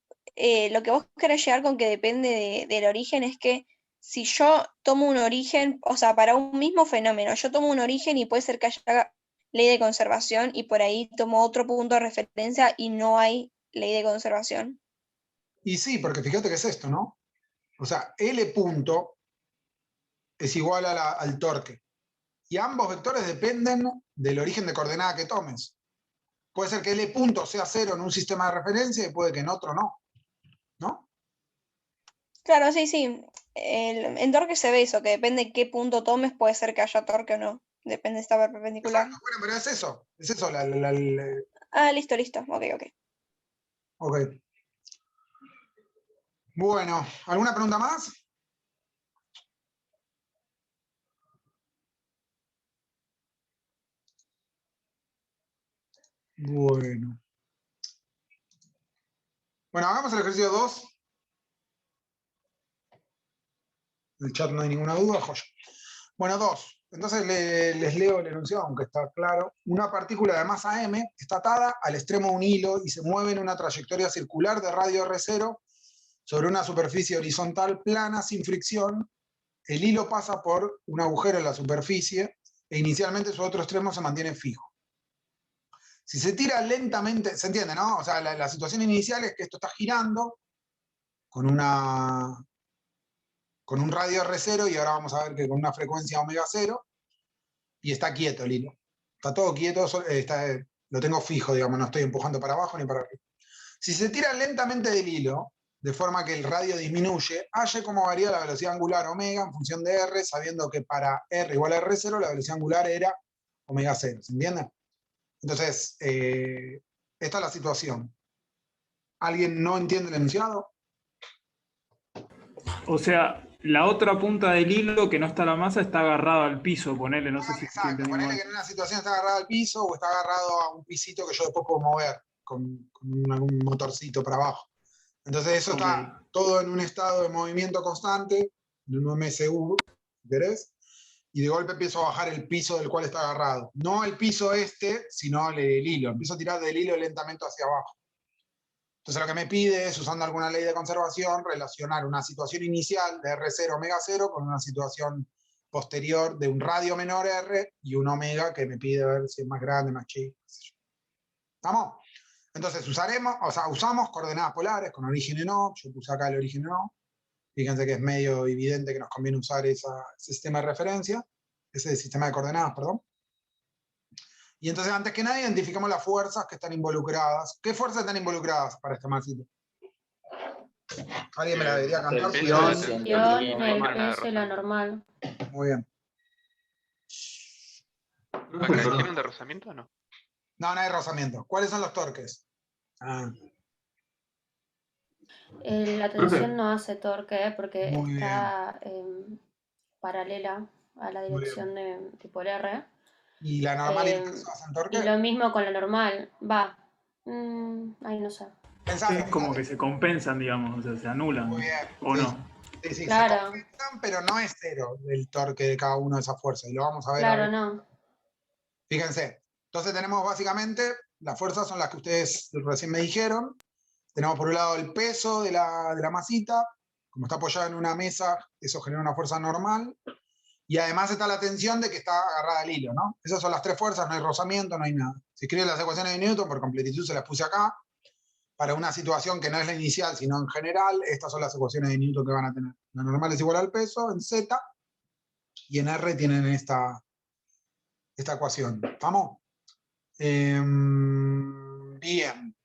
lo que vos querés llegar con que depende del origen es que si yo tomo un origen, o sea, para un mismo fenómeno, yo tomo un origen y puede ser que haya ley de conservación y por ahí tomo otro punto de referencia y no hay ley de conservación. Y sí, porque fíjate que es esto, ¿no? O sea, L punto es igual al torque. Y ambos vectores dependen del origen de coordenada que tomes. Puede ser que L punto sea 0 en un sistema de referencia y puede que en otro no. ¿No? Claro, sí. En torque se ve eso, que depende de qué punto tomes, puede ser que haya torque o no. Depende de esta perpendicular. Exacto, bueno, pero es eso. Es eso. Ah, listo. Ok. Ok. Bueno, ¿alguna pregunta más? Bueno. Bueno, hagamos el ejercicio 2. En el chat no hay ninguna duda, joya. Bueno, 2. Entonces les leo el enunciado, aunque está claro. Una partícula de masa m está atada al extremo de un hilo y se mueve en una trayectoria circular de radio R0 sobre una superficie horizontal plana sin fricción. El hilo pasa por un agujero en la superficie e inicialmente su otro extremo se mantiene fijo. Si se tira lentamente, se entiende, ¿no? O sea, la situación inicial es que esto está girando con un radio R0 y ahora vamos a ver que con una frecuencia omega 0 y está quieto el hilo. Está todo quieto, lo tengo fijo, digamos, no estoy empujando para abajo ni para arriba. Si se tira lentamente del hilo, de forma que el radio disminuye, halle cómo varía la velocidad angular omega en función de R, sabiendo que para R igual a R0 la velocidad angular era omega 0, ¿se entiende? Entonces, esta es la situación. ¿Alguien no entiende el enunciado? O sea, la otra punta del hilo que no está la masa está agarrada al piso, ponele, no sé si estoy Exacto, entendiendo ponele mal. que en una situación está agarrado al piso o está agarrado a un pisito que yo después puedo mover con algún motorcito para abajo. Entonces eso está todo en un estado de movimiento constante, en un MSU, si querés, y de golpe empiezo a bajar el piso del cual está agarrado. No el piso sino el hilo. Empiezo a tirar del hilo lentamente hacia abajo. Entonces lo que me pide es, usando alguna ley de conservación, relacionar una situación inicial de R0 omega 0 con una situación posterior de un radio menor R y un omega que me pide ver si es más grande, más chico. ¿Estamos? Entonces usamos coordenadas polares con origen en O. Yo puse acá el origen en O. Fíjense que es medio evidente que nos conviene usar ese sistema de referencia, ese sistema de coordenadas, perdón. Y entonces, antes que nada, identificamos las fuerzas que están involucradas. ¿Qué fuerzas están involucradas para este masito? ¿Alguien me la debería cantar? El Pion. peso, El normal, peso y la normal. Muy bien. ¿Acá tiene un de rozamiento o no? No, no hay rozamiento. ¿Cuáles son los torques? La tensión no hace torque porque Muy está paralela a la Muy dirección de por R. ¿Y la normal y el Eh, peso hacen Y torque? lo mismo con la normal. Va. Ay, no sé. Pensate, Es como pensate. que se compensan, digamos, o sea, se anulan. Muy bien. ¿O Sí, no? Sí, sí, Claro. se compensan, pero no es cero el torque de cada una de esas fuerzas. Y lo vamos a ver Claro, ahora. no. Fíjense. Entonces tenemos básicamente, las fuerzas son las que ustedes recién me dijeron. Tenemos por un lado el peso de la masita. Como está apoyada en una mesa, eso genera una fuerza normal. Y además está la tensión de que está agarrada al hilo, ¿no? Esas son las tres fuerzas, no hay rozamiento, no hay nada. Si escriben las ecuaciones de Newton, por completitud se las puse acá. Para una situación que no es la inicial, sino en general, estas son las ecuaciones de Newton que van a tener. La normal es igual al peso en Z, y en R tienen esta ecuación. ¿Estamos? Bien.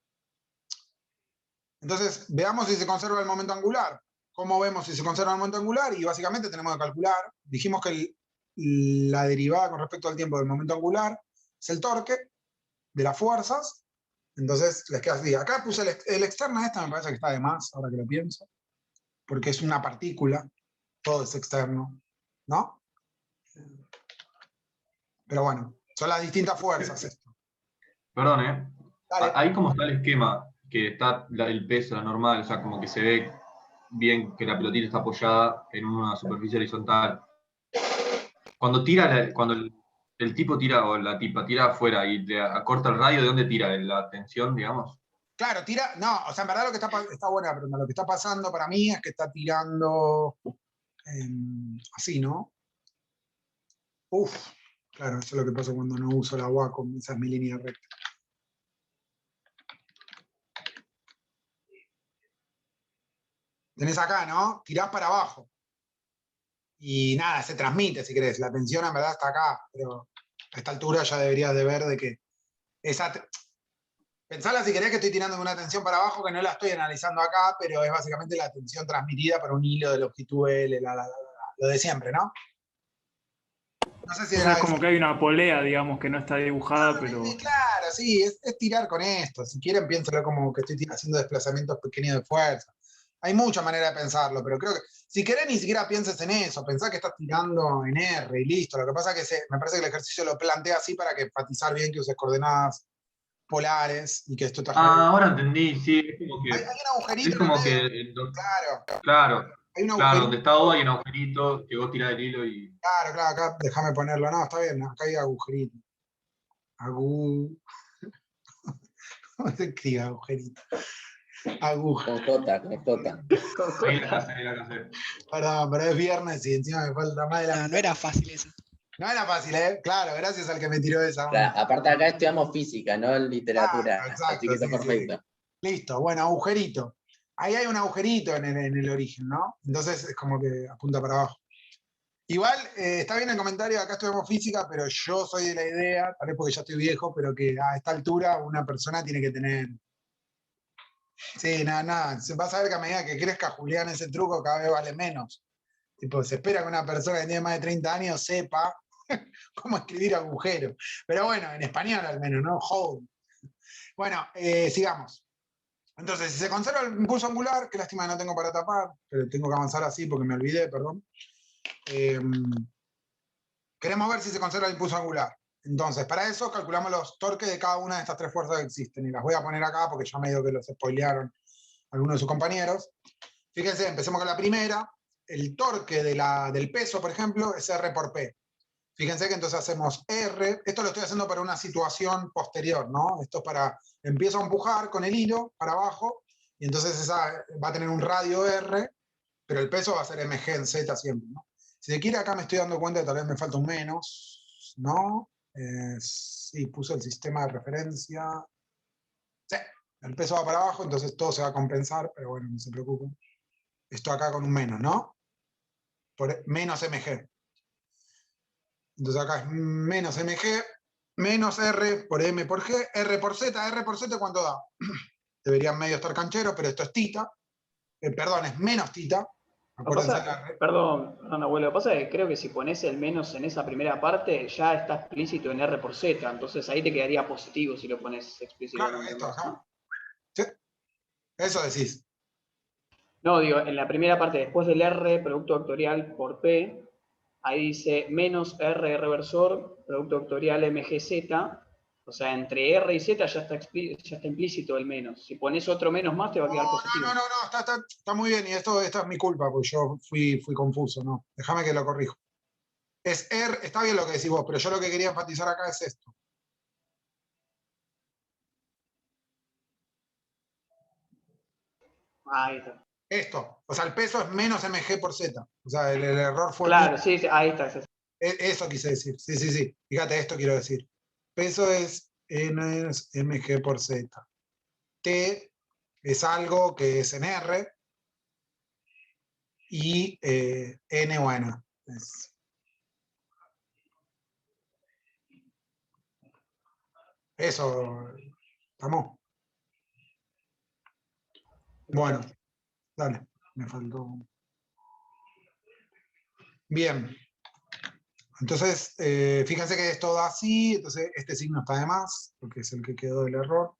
Entonces, veamos si se conserva el momento angular. ¿Cómo vemos si se conserva el momento angular? Y básicamente tenemos que calcular. Dijimos que la derivada con respecto al tiempo del momento angular es el torque de las fuerzas. Entonces, les queda así. Acá puse el externo, esta me parece que está de más, ahora que lo pienso, porque es una partícula, todo es externo, ¿no? Pero bueno, son las distintas fuerzas esto. Perdón, ¿eh? Dale. Ahí como está el esquema, que está el peso, la normal, o sea, como que se ve bien que la pelotita está apoyada en una superficie horizontal. Cuando tira, cuando el tipo tira, o la tipa tira afuera y le acorta el radio, ¿de dónde tira? ¿La tensión, digamos? Claro, tira, no, o sea, en verdad lo que está buena, pero lo que está pasando para mí es que está tirando así, ¿no? Uf, claro, eso es lo que pasa cuando no uso la Wacom, esa es mi línea recta. Tenés acá, ¿no? Tirás para abajo. Y nada, se transmite, si querés. La tensión en verdad está acá, pero a esta altura ya deberías de ver de que pensala si querés que estoy tirando una tensión para abajo, que no la estoy analizando acá, pero es básicamente la tensión transmitida por un hilo de longitud L, lo de siempre, ¿no? No sé si O sea, era es como que hay una polea, digamos, que no está dibujada, pero... Claro, sí, es tirar con esto. Si quieren, piénselo como que estoy haciendo desplazamientos pequeños de fuerza. Hay muchas maneras de pensarlo, pero creo que si querés ni siquiera pienses en eso, pensá que estás tirando en R y listo. Lo que pasa es que me parece que el ejercicio lo plantea así para que enfatizar bien que uses coordenadas polares y que esto te Ahora entendí, sí, es como que... Hay un agujerito Es como en el que... medio. Claro, Hay un claro, agujerito. donde está O hay un agujerito que vos tirás el hilo y... Claro, acá déjame ponerlo. No, está bien, acá hay agujerito. ¿Cómo se escribe agujerito? Aguja. Con J, con J. Ahí la casé. Perdón, pero es viernes y encima me falta más de la... No era fácil eso. No era fácil, ¿eh? Claro, gracias al que me tiró esa. Claro, aparte acá estudiamos física, no literatura. Claro, exacto, así que está sí, perfecto. Listo, bueno, agujerito. Ahí hay un agujerito en el origen, ¿no? Entonces es como que apunta para abajo. Igual, está bien el comentario, acá estudiamos física, pero yo soy de la idea, tal vez porque ya estoy viejo, pero que a esta altura una persona tiene que tener... Sí, nada, vas a ver que a medida que crezca Julián ese truco cada vez vale menos. Tipo, se espera que una persona que tiene más de 30 años sepa cómo escribir agujero. Pero bueno, en español al menos, ¿no? Hold. Bueno, sigamos. Entonces, si se conserva el impulso angular, qué lástima que no tengo para tapar, pero tengo que avanzar así porque me olvidé, perdón. Queremos ver si se conserva el impulso angular. Entonces, para eso calculamos los torques de cada una de estas tres fuerzas que existen. Y las voy a poner acá porque ya medio que los spoilearon algunos de sus compañeros. Fíjense, empecemos con la primera. El torque del peso, por ejemplo, es R por P. Fíjense que entonces hacemos R. Esto lo estoy haciendo para una situación posterior, ¿no? Esto es para... Empiezo a empujar con el hilo para abajo y entonces esa va a tener un radio R, pero el peso va a ser mg en z siempre, ¿no? Si se quiere, acá me estoy dando cuenta que tal vez me falta un menos, ¿no? Sí, puse el sistema de referencia. Sí, el peso va para abajo, entonces todo se va a compensar, pero bueno, no se preocupen. Esto acá con un menos, ¿no? Por menos mg. Entonces acá es menos mg, menos r por m por g, r por z, ¿cuánto da? Deberían medio estar cancheros, pero esto es tita. Perdón, es menos tita. Acuérdense de la R. Perdón, abuelo, lo que pasa es que creo que si pones el menos en esa primera parte, ya está explícito en R por Z, entonces ahí te quedaría positivo si lo pones Claro, explícitamente. esto acá. ¿Sí? Eso decís. No, digo, en la primera parte, después del R, producto vectorial por P, ahí dice menos R reversor, producto vectorial MGZ, o sea, entre R y Z ya está implícito el menos. Si pones otro menos más, te va a quedar positivo. No, está muy bien, y esta es mi culpa, porque yo fui confuso, ¿no? Déjame que lo corrijo. Es R, está bien lo que decís vos, pero yo lo que quería enfatizar acá es esto. Ahí está. Esto, o sea, el peso es menos mg por z. O sea, el error fue... Claro, sí, ahí está. Eso quise decir, sí. Fíjate, esto quiero decir. Peso es menos mg por z. T es algo que es en R y N, bueno, eso, ¿estamos? Bueno, dale, me faltó. Bien. Entonces, fíjense que esto da así, entonces este signo está de más, porque es el que quedó del error.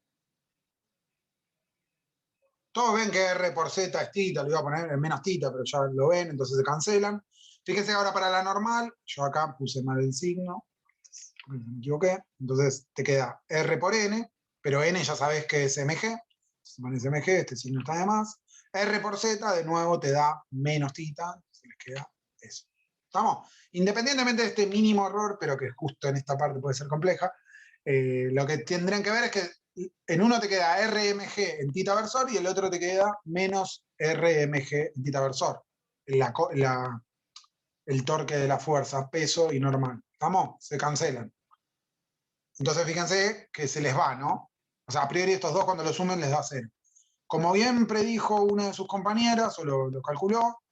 Todos ven que R por Z es tita, lo iba a poner en menos tita, pero ya lo ven, entonces se cancelan. Fíjense ahora para la normal, yo acá puse mal el signo, me equivoqué, entonces te queda R por N, pero N ya sabes que es MG, si pones MG, este signo está de más. R por Z, de nuevo, te da menos tita, se les queda eso. ¿Estamos? Independientemente de este mínimo error, pero que justo en esta parte puede ser compleja, lo que tendrían que ver es que en uno te queda RMG en tita versor y el otro te queda menos RMG en tita versor. El torque de la fuerza, peso y normal. ¿Estamos? Se cancelan. Entonces fíjense que se les va, ¿no? O sea, a priori estos dos cuando lo sumen les da 0. Como bien predijo una de sus compañeras, o lo calculó,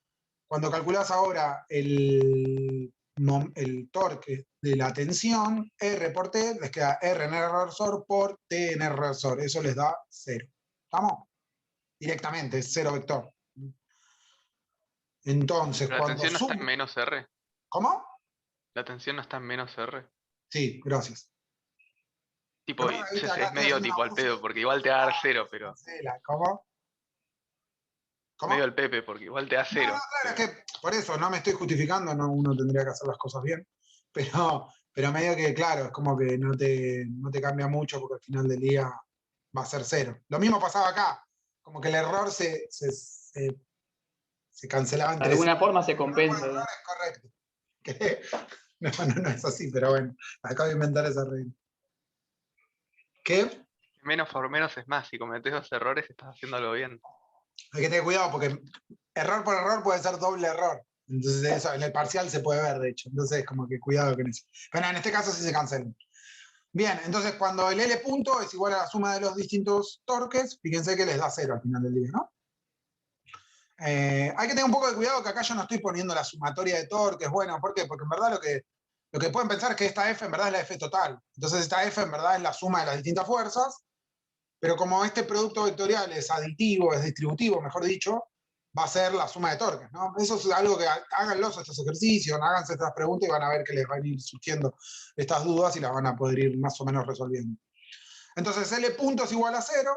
cuando calculás ahora el torque de la tensión, R por T, les queda R en R reversor por T en R reversor. Eso les da 0. ¿Estamos? Directamente, 0 vector. Entonces, ¿La cuando tensión no está en menos R? ¿Cómo? ¿La tensión no está en menos R? Sí, gracias. Tipo, Pero, ¿viste? Acá es estoy medio haciendo tipo al una pedo, porque igual te va a dar 0, pero... ¿Cómo? ¿Cómo? Medio al Pepe, porque igual te da 0. No, claro, es que por eso no me estoy justificando, no, uno tendría que hacer las cosas bien, pero medio que, claro, es como que no te cambia mucho porque al final del día va a ser 0. Lo mismo pasaba acá, como que el error se cancelaba entre De alguna sí. forma se compensa. Error es correcto. Que, no es así, pero bueno, acabo de inventar esa regla. ¿Qué? Menos por menos es más. Si cometés 2 errores, estás haciendo algo bien. Hay que tener cuidado porque error por error puede ser doble error. Entonces eso en el parcial se puede ver, de hecho. Entonces como que cuidado con eso. Pero en este caso sí se cancelan. Bien, entonces cuando el L punto es igual a la suma de los distintos torques, fíjense que les da 0 al final del día, ¿no? Hay que tener un poco de cuidado que acá yo no estoy poniendo la sumatoria de torques. Bueno, ¿por qué? Porque en verdad lo que pueden pensar es que esta F en verdad es la F total. Entonces esta F en verdad es la suma de las distintas fuerzas. Pero como este producto vectorial es aditivo, es distributivo, mejor dicho, va a ser la suma de torques, ¿no? Eso es algo que háganlos estos ejercicios, háganse estas preguntas y van a ver que les van a ir surgiendo estas dudas y las van a poder ir más o menos resolviendo. Entonces, L punto es igual a 0.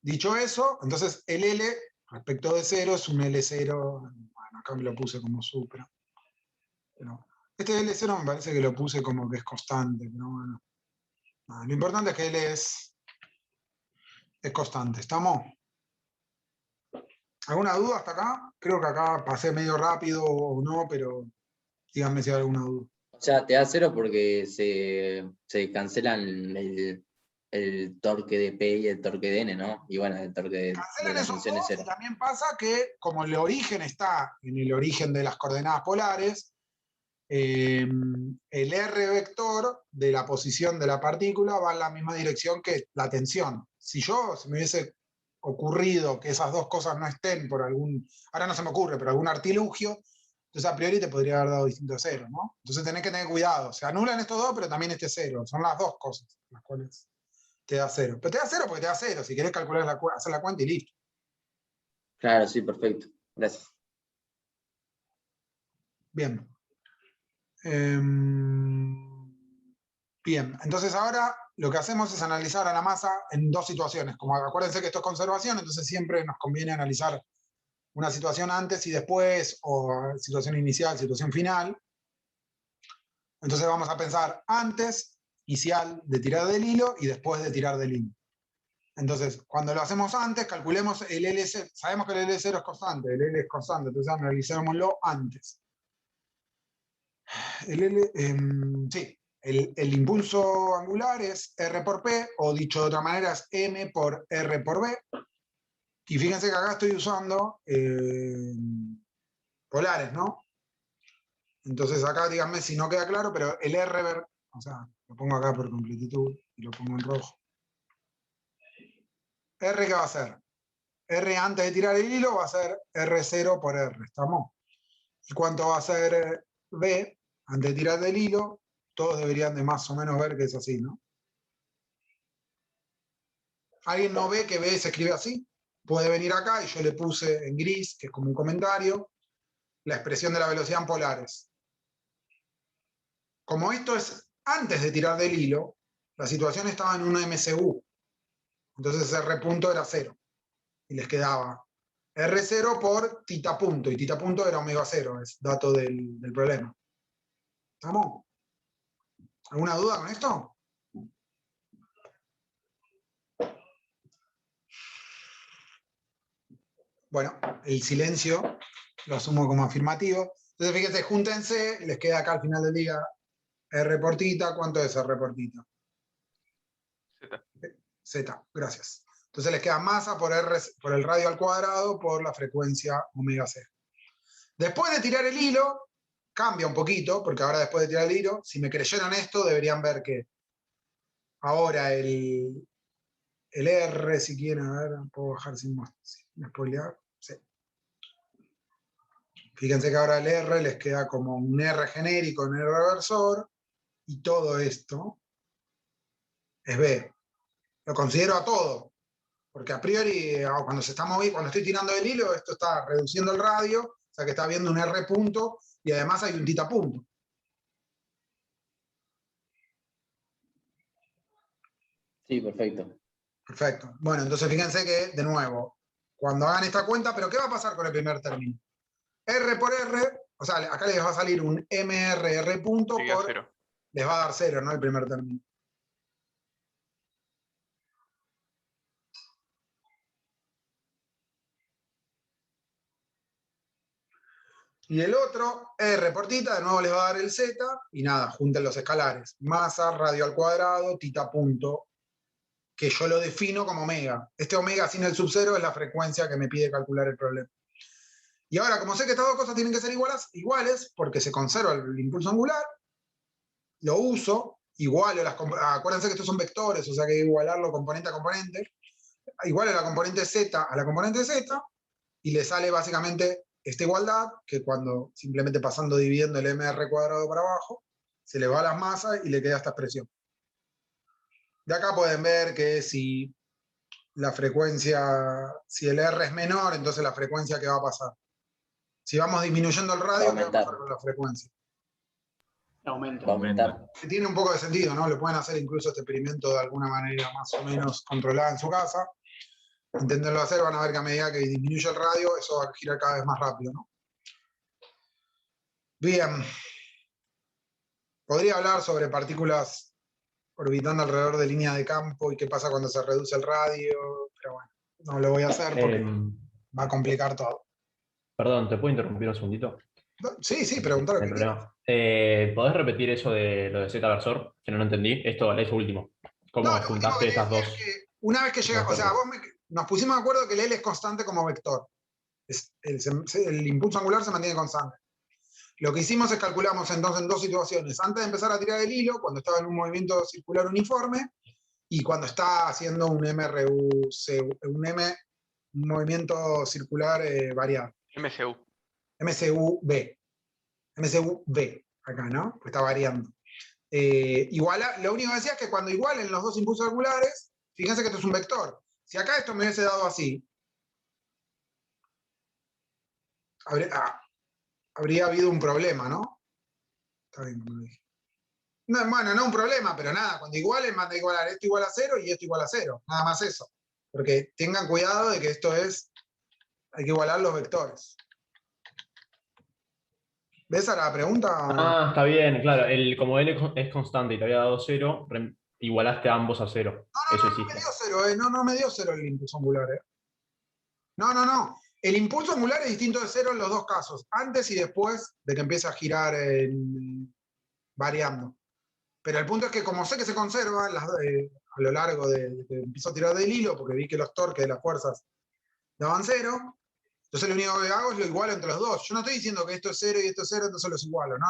Dicho eso, entonces el L respecto de 0 es un L0, bueno, acá me lo puse como supra. Pero este L0 me parece que lo puse como que es constante, pero bueno. Lo importante es que L es constante. ¿Estamos? ¿Alguna duda hasta acá? Creo que acá pasé medio rápido o no, pero díganme si hay alguna duda. O sea, te da 0 porque se cancelan el torque de P y el torque de N, ¿no? Y bueno, el torque de Cancelan la esos función es dos, y 0. también pasa que como el origen está en el origen de las coordenadas polares, el R vector de la posición de la partícula va en la misma dirección que la tensión. Si me hubiese ocurrido que esas dos cosas no estén por ahora no se me ocurre, pero algún artilugio, entonces a priori te podría haber dado distinto cero, ¿no? Entonces tenés que tener cuidado. Se anulan estos dos, pero también este cero. Son las dos cosas las cuales te da cero. Pero te da cero porque te da cero. Si querés calcular hacer la cuenta y listo. Claro, sí, perfecto. Gracias. Bien. Bien, entonces ahora lo que hacemos es analizar a la masa en dos situaciones. Como acuérdense que esto es conservación, entonces siempre nos conviene analizar una situación antes y después, o situación inicial, situación final. Entonces vamos a pensar antes, inicial, de tirar del hilo y después de tirar del hilo. Entonces, cuando lo hacemos antes, calculemos el L0. Sabemos que el L0 es constante, el L es constante, entonces analicémoslo antes. El impulso angular es R por P, o dicho de otra manera es M por R por B. Y fíjense que acá estoy usando polares, ¿no? Entonces acá díganme si no queda claro, pero el R, o sea, lo pongo acá por completitud y lo pongo en rojo. R, ¿qué va a ser? R antes de tirar el hilo va a ser R0 por R, ¿estamos? ¿Y cuánto va a ser B antes de tirar del hilo? Todos deberían de más o menos ver que es así, ¿no? ¿Alguien no ve que B se escribe así? Puede venir acá y yo le puse en gris, que es como un comentario, la expresión de la velocidad en polares. Como esto es antes de tirar del hilo, la situación estaba en una MCU. Entonces R punto era 0. Y les quedaba R0 por tita punto. Y tita punto era omega 0, es dato del problema. ¿Estamos? ¿Alguna duda con esto? Bueno, el silencio lo asumo como afirmativo. Entonces, fíjense, júntense, les queda acá al final del día R por tita. ¿Cuánto es R por tita? Z. Z, gracias. Entonces les queda masa por el radio al cuadrado por la frecuencia omega C. Después de tirar el hilo, cambia un poquito, porque ahora después de tirar el hilo, si me creyeron esto, deberían ver que ahora el R, si quieren, a ver, puedo bajar sin spoilear. Sí. Fíjense que ahora el R les queda como un R genérico en R reversor, y todo esto es B. Lo considero a todo, porque a priori, cuando se está moviendo, cuando estoy tirando el hilo, esto está reduciendo el radio, o sea que está viendo un R punto, y además hay un tita punto. Sí, perfecto. Perfecto. Bueno, entonces fíjense que, de nuevo, cuando hagan esta cuenta, ¿pero qué va a pasar con el primer término? R por R, o sea, acá les va a salir un MR punto Llega a por, 0. les va a dar 0, ¿no? El primer término. Y el otro, R por tita, de nuevo les va a dar el Z, y nada, junten los escalares. Masa, radio al cuadrado, tita punto, que yo lo defino como omega. Este omega sin el subcero es la frecuencia que me pide calcular el problema. Y ahora, como sé que estas dos cosas tienen que ser iguales, porque se conserva el impulso angular, lo uso, igualo acuérdense que estos son vectores, o sea que hay que igualarlo componente a componente, igualo la componente Z a la componente Z, y le sale básicamente esta igualdad, que cuando simplemente pasando dividiendo el MR cuadrado para abajo, se le va a las masas y le queda esta expresión. De acá pueden ver que si la frecuencia, si el R es menor, entonces la frecuencia que va a pasar. Si vamos disminuyendo el radio, ¿qué va a pasar con la frecuencia? Aumenta. Va a aumentar. Tiene un poco de sentido, ¿no? Le pueden hacer incluso este experimento de alguna manera más o menos controlada en su casa. Intentenlo hacer, van a ver que a medida que disminuye el radio, eso va a girar cada vez más rápido, ¿no? Bien. Podría hablar sobre partículas orbitando alrededor de línea de campo y qué pasa cuando se reduce el radio, pero bueno, no lo voy a hacer porque va a complicar todo. Perdón, ¿te puedo interrumpir un segundito? Sí, preguntar lo No hay que problema. ¿Podés repetir eso de lo de Z versor? Que no lo entendí. Esto es último. ¿Cómo No, lo único juntaste que estas decía dos? es que una vez que llega, o sea, nos pusimos de acuerdo que el L es constante como vector. El impulso angular se mantiene constante. Lo que hicimos es calculamos entonces en dos situaciones. Antes de empezar a tirar el hilo, cuando estaba en un movimiento circular uniforme, y cuando está haciendo un un movimiento circular variable. MCU. MCUV, acá, ¿no? Pues está variando. Lo único que decía es que cuando igualen los dos impulsos angulares, fíjense que esto es un vector. Si acá esto me hubiese dado así, habría habido un problema, ¿no? Está bien, como lo dije. No, bueno, no un problema, pero nada, cuando igualen, manda a igualar esto igual a 0 y esto igual a 0. Nada más eso. Porque tengan cuidado de que hay que igualar los vectores. ¿Ves ahora la pregunta? Ah, está bien, claro. Como L es constante y te había dado 0, igualaste a ambos a 0. Eso No me hiciste. dio 0, no me dio 0 el impulso angular, No. El impulso angular es distinto de 0 en los dos casos, antes y después de que empiece a girar variando. Pero el punto es que como sé que se conserva a lo largo de que empiezo a tirar del hilo, porque vi que los torques de las fuerzas daban 0, entonces lo único que hago es lo igualo entre los dos. Yo no estoy diciendo que esto es 0 y esto es 0, entonces los igualo. No.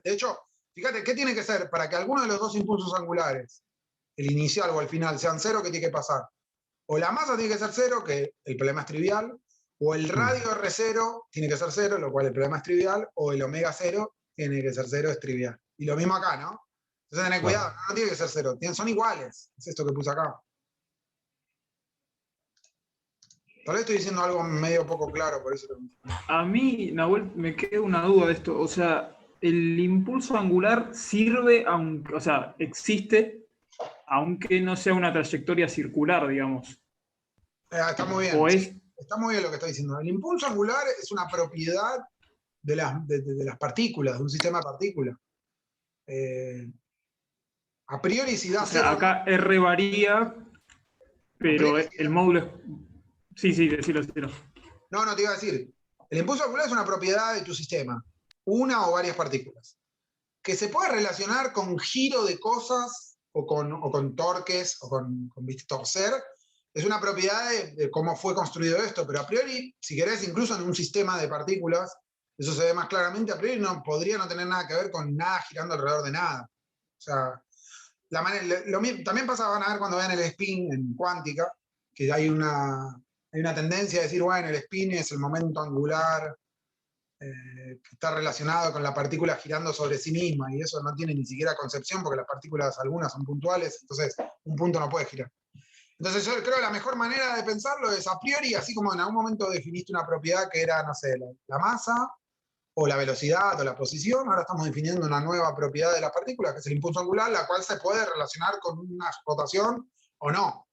De hecho, fíjate, ¿qué tiene que ser? Para que alguno de los dos impulsos angulares, el inicial o el final, sean 0, ¿qué tiene que pasar? O la masa tiene que ser 0, que el problema es trivial, o el radio R0 tiene que ser 0, lo cual el problema es trivial, o el omega 0 tiene que ser 0, es trivial. Y lo mismo acá, ¿no? Entonces tened cuidado, no tiene que ser 0, son iguales. Es esto que puse acá. Tal vez estoy diciendo algo medio poco claro, por eso. A mí, Nahuel, me queda una duda de esto. O sea, el impulso angular sirve, o sea, existe, aunque no sea una trayectoria circular, digamos. Está muy bien. O es, Está muy bien lo que está diciendo. El impulso angular es una propiedad de las partículas, de un sistema de partículas. A priori, si da o sea, 0. acá R varía, pero el módulo es... Sí, decilo. No, te iba a decir. El impulso angular es una propiedad de tu sistema. Una o varias partículas. Que se puede relacionar con giro de cosas, o con torques, o con torcer. Es una propiedad de cómo fue construido esto, pero a priori, si querés, incluso en un sistema de partículas, eso se ve más claramente, a priori podría no tener nada que ver con nada girando alrededor de nada. O sea, también van a ver cuando vean el spin en cuántica, que hay una tendencia a decir, bueno, el spin es el momento angular que está relacionado con la partícula girando sobre sí misma, y eso no tiene ni siquiera concepción, porque las partículas algunas son puntuales, entonces un punto no puede girar. Entonces yo creo que la mejor manera de pensarlo es a priori, así como en algún momento definiste una propiedad que era, no sé, la masa, o la velocidad, o la posición, ahora estamos definiendo una nueva propiedad de la partícula, que es el impulso angular, la cual se puede relacionar con una rotación o no.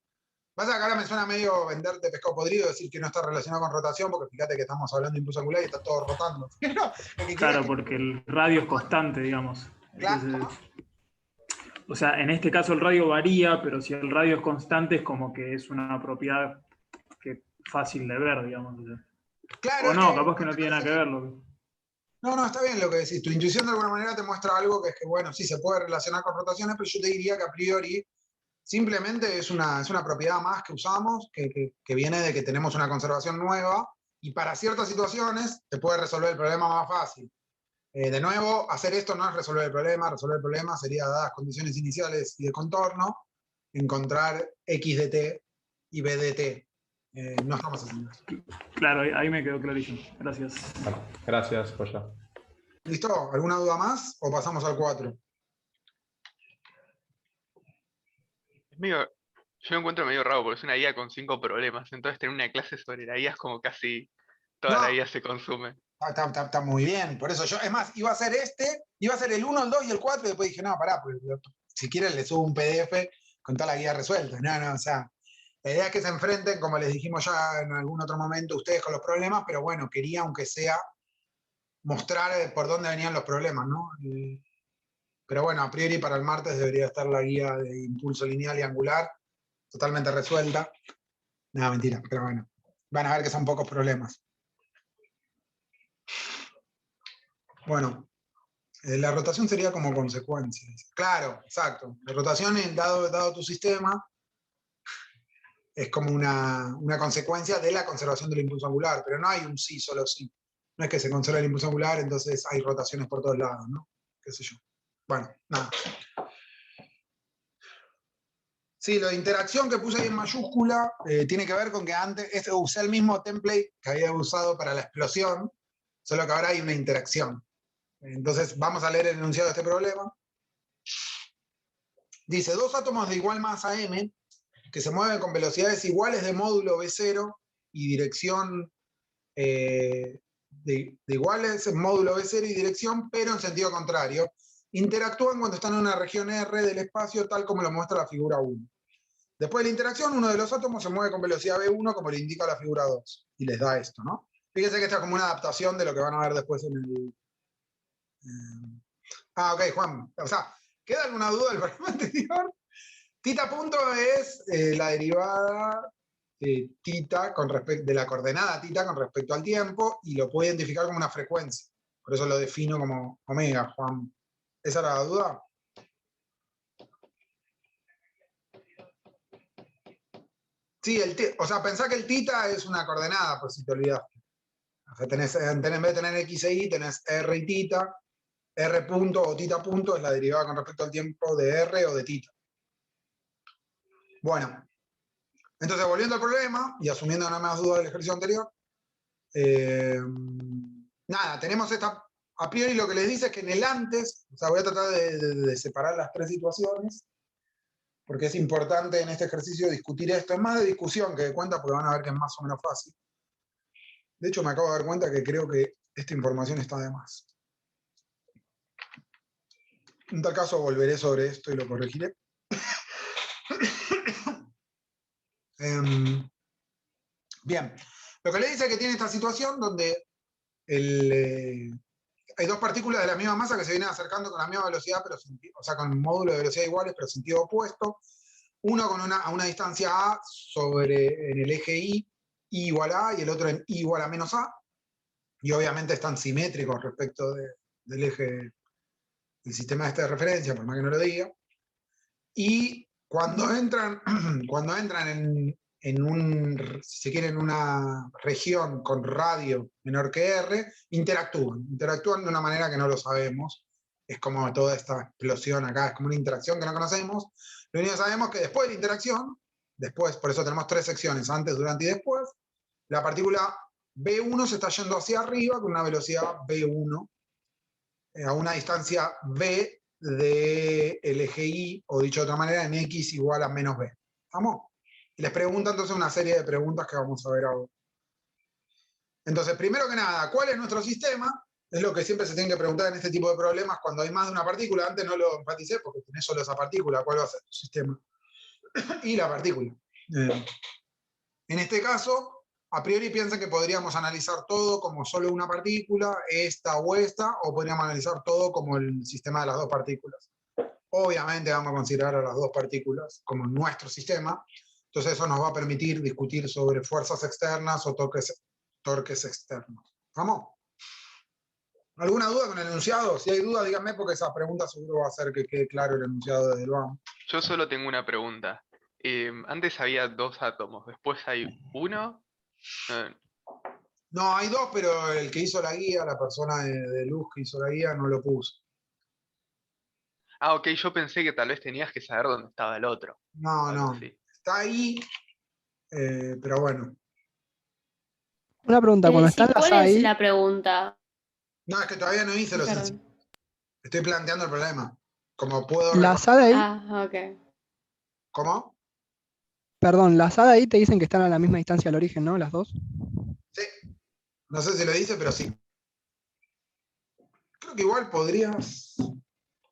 Pasa que ahora me suena medio venderte pescado podrido, decir que no está relacionado con rotación, porque fíjate que estamos hablando de impulso angular y está todo rotando. Claro, porque el radio es constante, digamos. Entonces, o sea, en este caso el radio varía, pero si el radio es constante es como que es una propiedad que es fácil de ver, digamos. Claro, o no, capaz que no tiene nada que verlo. No, está bien lo que decís. Tu intuición de alguna manera te muestra algo que es que, bueno, sí se puede relacionar con rotaciones, pero yo te diría que a priori simplemente es una propiedad más que usamos, que viene de que tenemos una conservación nueva, y para ciertas situaciones te puede resolver el problema más fácil. De nuevo, hacer esto no es resolver el problema sería, dadas condiciones iniciales y de contorno, encontrar X de t y B de t. No estamos haciendo eso. Claro, ahí me quedó clarísimo. Gracias. Gracias, Joya. ¿Listo? ¿Alguna duda más? ¿O pasamos al 4? Yo lo encuentro medio raro porque es una IA con 5 problemas. Entonces tener una clase sobre la IA es como casi toda la IA se consume. Está muy bien, por eso es más, iba a ser el 1, el 2 y el 4, y después dije, no, pará, pues, si quieren le subo un PDF con toda la guía resuelta. No, o sea, la idea es que se enfrenten, como les dijimos ya en algún otro momento, ustedes con los problemas, pero bueno, quería, aunque sea, mostrar por dónde venían los problemas, ¿no? Pero bueno, a priori para el martes debería estar la guía de impulso lineal y angular, totalmente resuelta. Nada, mentira, pero bueno, van a ver que son pocos problemas. Bueno, La rotación sería como consecuencia. Claro, exacto. La rotación, dado tu sistema, es como una consecuencia de la conservación del impulso angular, pero no hay un sí, solo sí. No es que se conserva el impulso angular, entonces hay rotaciones por todos lados, ¿no? Qué sé yo. Bueno, nada. Sí, lo de interacción que puse ahí en mayúscula tiene que ver con que antes usé el mismo template que había usado para la explosión, solo que ahora hay una interacción. Entonces vamos a leer el enunciado de este problema. Dice, dos átomos de igual masa m que se mueven con velocidades iguales de módulo V0 y dirección de iguales módulo V0 y dirección, pero en sentido contrario, interactúan cuando están en una región R del espacio, tal como lo muestra la figura 1. Después de la interacción, uno de los átomos se mueve con velocidad V1, como le indica la figura 2, y les da esto, ¿no? Fíjense que esta es como una adaptación de lo que van a ver después en el... ok, Juan. O sea, ¿queda alguna duda del problema anterior? Tita punto es la derivada de tita de la coordenada tita con respecto al tiempo, y lo puedo identificar como una frecuencia. Por eso lo defino como omega, Juan. ¿Esa era la duda? Sí, o sea, pensá que el tita es una coordenada, por si te olvidaste. O sea, en vez de tener x e y, tenés r y tita. R punto o tita punto es la derivada con respecto al tiempo de r o de tita. Bueno, entonces volviendo al problema, y asumiendo nada más duda del ejercicio anterior, nada, tenemos esta... A priori lo que les dice es que en el antes, o sea, voy a tratar de separar las tres situaciones, porque es importante en este ejercicio discutir esto. Es más de discusión que de cuenta, porque van a ver que es más o menos fácil. De hecho, me acabo de dar cuenta que creo que esta información está de más. En tal caso, volveré sobre esto y lo corregiré. Bien. Lo que le dice es que tiene esta situación donde hay dos partículas de la misma masa que se vienen acercando con la misma velocidad, pero o sea, con módulos de velocidad iguales, pero sentido opuesto. Uno a una distancia a en el eje I igual a, y el otro en I igual a menos a. Y obviamente están simétricos respecto del eje del sistema de referencia, por más que no lo diga. Y cuando entran si se quiere, en una región con radio menor que R, interactúan de una manera que no lo sabemos. Es como toda esta explosión acá, es como una interacción que no conocemos. Lo único que sabemos es que después de la interacción, por eso tenemos tres secciones, antes, durante y después, la partícula B1 se está yendo hacia arriba con una velocidad V1 a una distancia V del eje Y, o dicho de otra manera, en X igual a menos B. ¿Estamos? Y les pregunta entonces una serie de preguntas que vamos a ver ahora. Entonces, primero que nada, ¿cuál es nuestro sistema? Es lo que siempre se tiene que preguntar en este tipo de problemas cuando hay más de una partícula. Antes no lo enfaticé porque tenés solo esa partícula. ¿Cuál va a ser tu sistema? Y la partícula. En este caso, a priori piensan que podríamos analizar todo como solo una partícula, esta o esta, o podríamos analizar todo como el sistema de las dos partículas. Obviamente vamos a considerar a las dos partículas como nuestro sistema. Entonces eso nos va a permitir discutir sobre fuerzas externas o torques externos. ¿Vamos? ¿Alguna duda con el enunciado? Si hay duda, díganme, porque esa pregunta seguro va a hacer que quede claro el enunciado desde el vamos. Yo solo tengo una pregunta. Antes había dos átomos, después hay uno. No, hay dos, pero el que hizo la guía, la persona de Luz que hizo la guía, no lo puso. Ah, ok, yo pensé que tal vez tenías que saber dónde estaba el otro. No, no. Sí. Está ahí, pero bueno. Una pregunta, cuando están las ¿Cuál ahí, es la pregunta? No, es que todavía no hice los Perdón. sencillos. Estoy planteando el problema. Como puedo... las A de ahí, Ah, ok. ¿Cómo? perdón, las A de ahí te dicen que están a la misma distancia al origen, ¿no? Las dos. Sí. No sé si lo dice, pero sí. Creo que igual podrías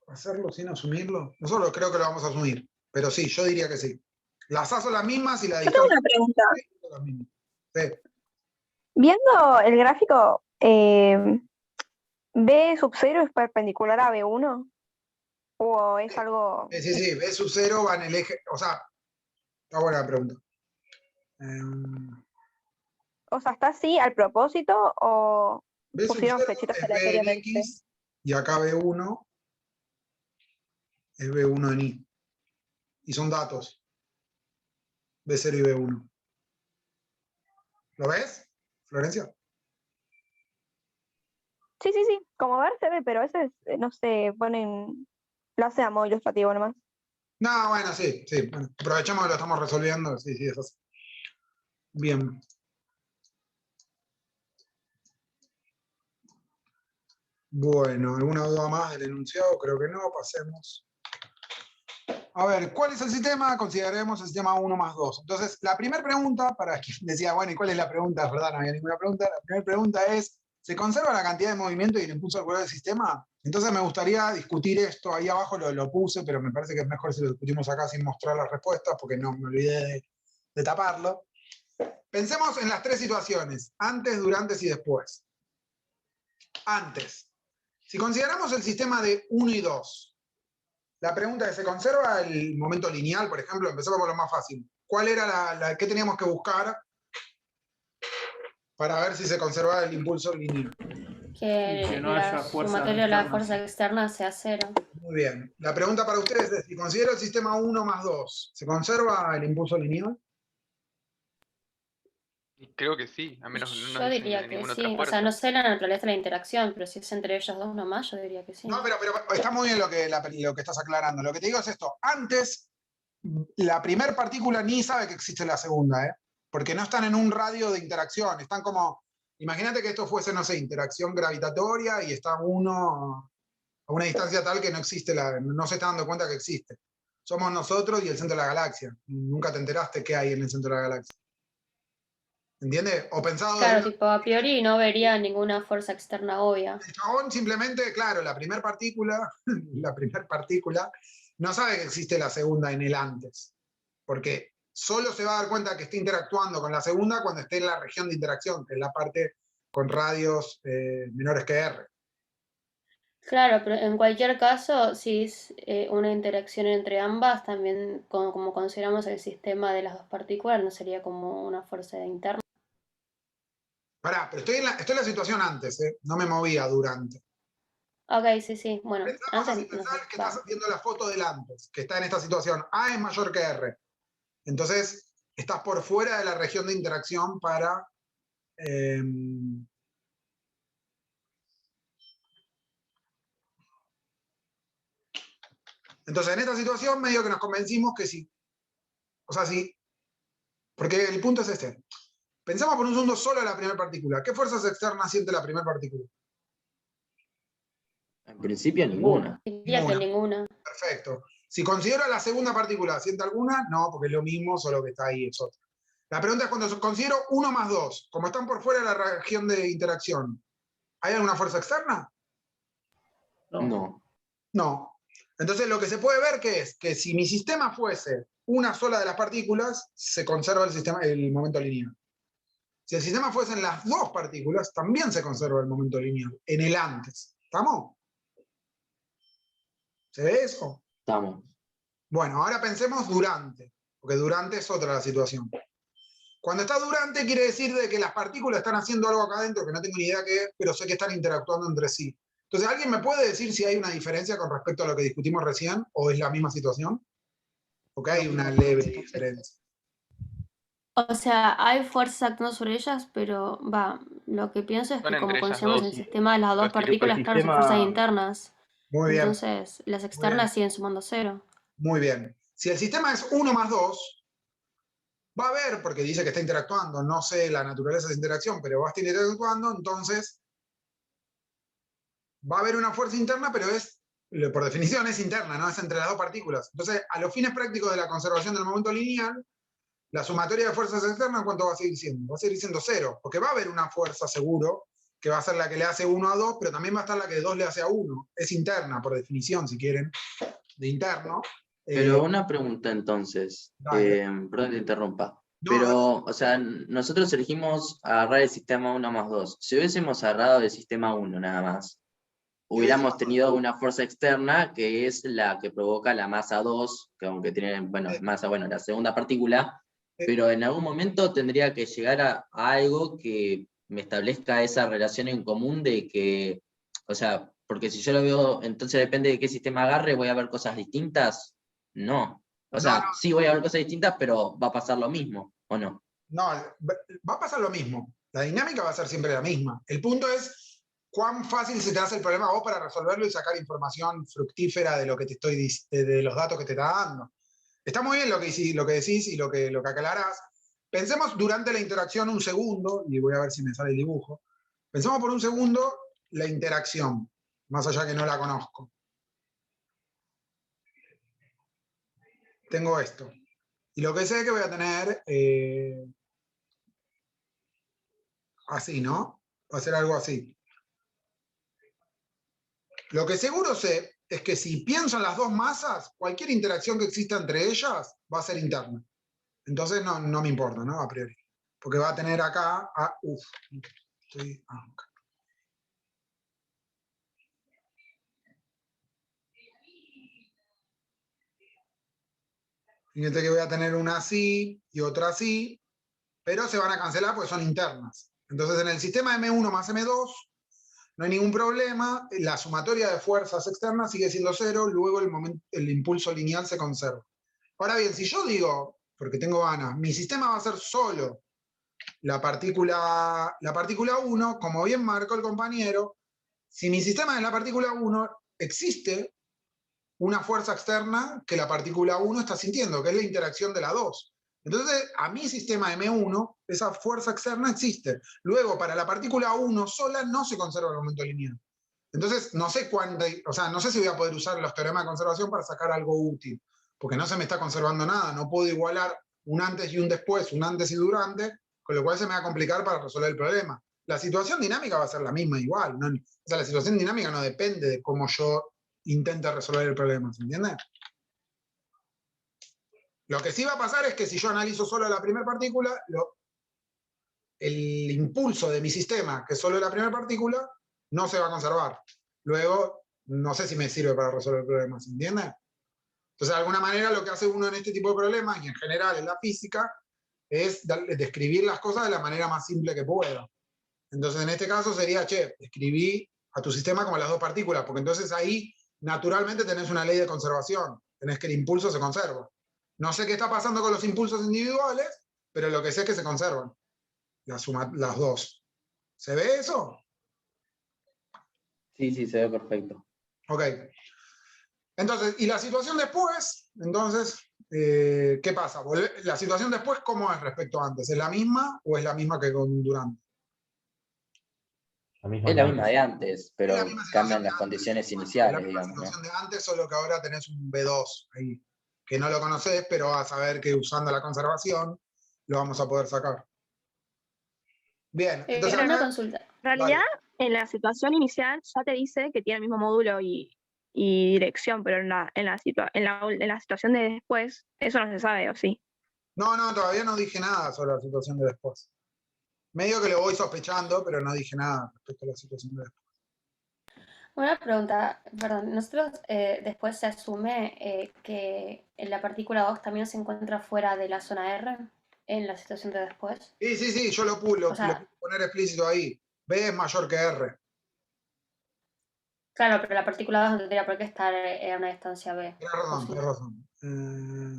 hacerlo sin asumirlo. Nosotros creo que lo vamos a asumir. Pero sí, yo diría que sí. Las A son las mismas y la Yo tengo distancia una pregunta. son las mismas. Sí. Viendo el gráfico, ¿B sub 0 es perpendicular a B1? ¿O es algo...? Sí. B sub 0 va en el eje... O sea, está buena la pregunta. O sea, ¿está así al propósito o B sub pusieron 0 flechitas es B en aleatoriamente? X y acá B1 es B1 en I. Y son datos, B0 y B1. ¿Lo ves, Florencia? Sí, sí, sí, como ver se ve, pero a veces, no sé, ponen, lo hace a modo ilustrativo nomás. No, bueno, sí, sí. Bueno, aprovechamos que lo estamos resolviendo. Sí, sí, eso sí. Bien. Bueno, ¿alguna duda más del enunciado? Creo que no, pasemos. A ver, ¿cuál es el sistema? Consideremos el sistema 1 más 2. Entonces, la primera pregunta, para quien decía, bueno, ¿y cuál es la pregunta? Es verdad, no había ninguna pregunta. La primera pregunta es, ¿se conserva la cantidad de movimiento y el impulso angular del sistema? Entonces me gustaría discutir esto. Ahí abajo lo puse, pero me parece que es mejor si lo discutimos acá sin mostrar las respuestas, porque no me olvidé de taparlo. Pensemos en las tres situaciones, antes, durante y después. Antes. Si consideramos el sistema de 1 y 2, la pregunta es, ¿se conserva el momento lineal, por ejemplo? Empezamos por lo más fácil. ¿Cuál era qué teníamos que buscar para ver si se conservaba el impulso lineal? Que no haya la fuerza sumatoria de la externa. fuerza externa sea 0. Muy bien. La pregunta para ustedes es, si considero el sistema 1 más 2, ¿se conserva el impulso lineal? Creo que sí, a menos que no Yo nos dicen diría que ninguna sí. otra O fuerza. sea, no sé la naturaleza de la interacción, pero si es entre ellos dos nomás, yo diría que sí. No, pero está muy bien lo que estás aclarando. Lo que te digo es esto. Antes, la primera partícula ni sabe que existe la segunda, ¿eh? Porque no están en un radio de interacción. Están como... Imagínate que esto fuese, no sé, interacción gravitatoria y está uno a una distancia tal que no existe, no se está dando cuenta que existe. Somos nosotros y el centro de la galaxia. Nunca te enteraste qué hay en el centro de la galaxia. ¿Entiendes? O pensado... Claro, tipo, a priori no vería ninguna fuerza externa obvia. El chabón simplemente, claro, la primera partícula no sabe que existe la segunda en el antes, porque solo se va a dar cuenta que está interactuando con la segunda cuando esté en la región de interacción, que es la parte con radios menores que R. Claro, pero en cualquier caso, si es una interacción entre ambas, también como consideramos el sistema de las dos partículas, no sería como una fuerza interna. Pará, pero estoy en la situación antes, no me movía durante. Ok, sí, sí, bueno, Pensamos así, antes pensá que va. estás viendo la foto del antes, que está en esta situación. A es mayor que R. Entonces, estás por fuera de la región de interacción para... Entonces, en esta situación, medio que nos convencimos que sí. O sea, sí. Porque el punto es este. Pensamos por un segundo solo en la primera partícula. ¿Qué fuerzas externas siente la primera partícula? En principio ninguna. Diría que ninguna. Perfecto. Si considero la segunda partícula, ¿siente alguna? No, porque es lo mismo, solo que está ahí, es otra. La pregunta es cuando considero 1 más 2, como están por fuera de la región de interacción, ¿hay alguna fuerza externa? No. No. Entonces lo que se puede ver que es que si mi sistema fuese una sola de las partículas, se conserva el momento lineal. Si el sistema fuesen las dos partículas, también se conserva el momento lineal, en el antes. ¿Estamos? ¿Se ve eso? Estamos. Bueno, ahora pensemos durante, porque durante es otra la situación. Cuando está durante quiere decir de que las partículas están haciendo algo acá adentro que no tengo ni idea qué es, pero sé que están interactuando entre sí. Entonces, ¿alguien me puede decir si hay una diferencia con respecto a lo que discutimos recién o es la misma situación? Porque hay una leve diferencia. O sea, hay fuerzas actuando sobre ellas, pero lo que pienso es Son que como entre ellas consideramos dos. el sistema de las dos Los que- partículas, claro, son fuerzas internas. Muy bien, Entonces, las externas siguen sumando 0. muy bien. Si el sistema es 1 más 2, va a haber, porque dice que está interactuando, no sé la naturaleza de esa interacción, pero va a estar interactuando, entonces va a haber una fuerza interna, pero por definición es interna, no es entre las dos partículas. Entonces, a los fines prácticos de la conservación del momento lineal, la sumatoria de fuerzas externas, ¿cuánto va a seguir siendo? Va a seguir siendo 0, porque va a haber una fuerza seguro, que va a ser la que le hace 1 a 2, pero también va a estar la que 2 le hace a 1. Es interna, por definición, si quieren, de interno. Pero una pregunta entonces, perdón que te interrumpa. No, Pero, o sea, nosotros elegimos agarrar el sistema 1 más 2. Si hubiésemos agarrado el sistema 1 nada más, hubiéramos tenido una fuerza externa que es la que provoca la masa 2, que aunque tiene, la segunda partícula, pero en algún momento tendría que llegar a algo que me establezca esa relación en común de que, o sea, Porque si yo lo veo, entonces depende de qué sistema agarre, ¿voy a ver cosas distintas? No. O sea, no. sí voy a ver cosas distintas, pero va a pasar lo mismo, ¿o no? No, va a pasar lo mismo. La dinámica va a ser siempre la misma. El punto es cuán fácil se te hace el problema a vos para resolverlo y sacar información fructífera de lo que te de los datos que te está dando. Está muy bien lo que decís y lo que aclarás. Pensemos durante la interacción un segundo, y voy a ver si me sale el dibujo. Pensemos por un segundo la interacción, más allá que no la conozco. Tengo esto. Y lo que sé es que voy a tener así, ¿no? Va a ser algo así. Lo que seguro sé es que si pienso en las dos masas, cualquier interacción que exista entre ellas va a ser interna. Entonces no me importa, ¿no? A priori. Porque va a tener acá... acá. Fíjate que voy a tener una así y otra así, pero se van a cancelar porque son internas. Entonces en el sistema M1 más M2 no hay ningún problema, la sumatoria de fuerzas externas sigue siendo 0, luego el impulso lineal se conserva. Ahora bien, si yo digo, porque tengo ganas, mi sistema va a ser solo la partícula 1, como bien marcó el compañero, si mi sistema es la partícula 1, existe una fuerza externa que la partícula 1 está sintiendo, que es la interacción de la 2. Entonces, a mi sistema M1, esa fuerza externa existe. Luego, para la partícula 1 sola no se conserva el momento lineal. Entonces, no sé no sé si voy a poder usar los teoremas de conservación para sacar algo útil, porque no se me está conservando nada. No puedo igualar un antes y un después, un antes y durante, con lo cual se me va a complicar para resolver el problema. La situación dinámica va a ser la misma igual. ¿No? O sea, la situación dinámica no depende de cómo yo intente resolver el problema, ¿se entiende? Lo que sí va a pasar es que si yo analizo solo la primera partícula, el impulso de mi sistema, que es solo la primera partícula, no se va a conservar. Luego, no sé si me sirve para resolver el problema, ¿se entiende? Entonces, de alguna manera, lo que hace uno en este tipo de problemas, y en general en la física, es describir las cosas de la manera más simple que pueda. Entonces, en este caso sería, escribí a tu sistema como las dos partículas, porque entonces ahí, naturalmente, tenés una ley de conservación. Tenés que el impulso se conserva. No sé qué está pasando con los impulsos individuales, pero lo que sé es que se conservan las dos. ¿Se ve eso? Sí, se ve perfecto. Ok. Entonces, ¿y la situación después? Entonces, ¿qué pasa? ¿La situación después cómo es respecto a antes? ¿Es la misma o es la misma que con durante? Es la misma de antes, pero Es la misma cambian situación las de condiciones antes. Es iniciales, la misma digamos, ¿no? situación de antes, solo que ahora tenés un B2 ahí, que no lo conocés, pero vas a ver que usando la conservación lo vamos a poder sacar. Bien, entonces Una acá, consulta. En realidad, en la situación inicial ya te dice que tiene el mismo módulo y dirección, pero en la situación de después, eso no se sabe, ¿o sí? no, todavía no dije nada sobre la situación de después. Medio que lo voy sospechando, pero no dije nada respecto a la situación de después. Una pregunta, perdón, nosotros después se asume que la partícula 2 también se encuentra fuera de la zona R en la situación de después. Sí, yo lo pude O sea, poner explícito ahí. B es mayor que R. claro, pero la partícula 2 no tendría por qué estar a una distancia B. Tienes razón.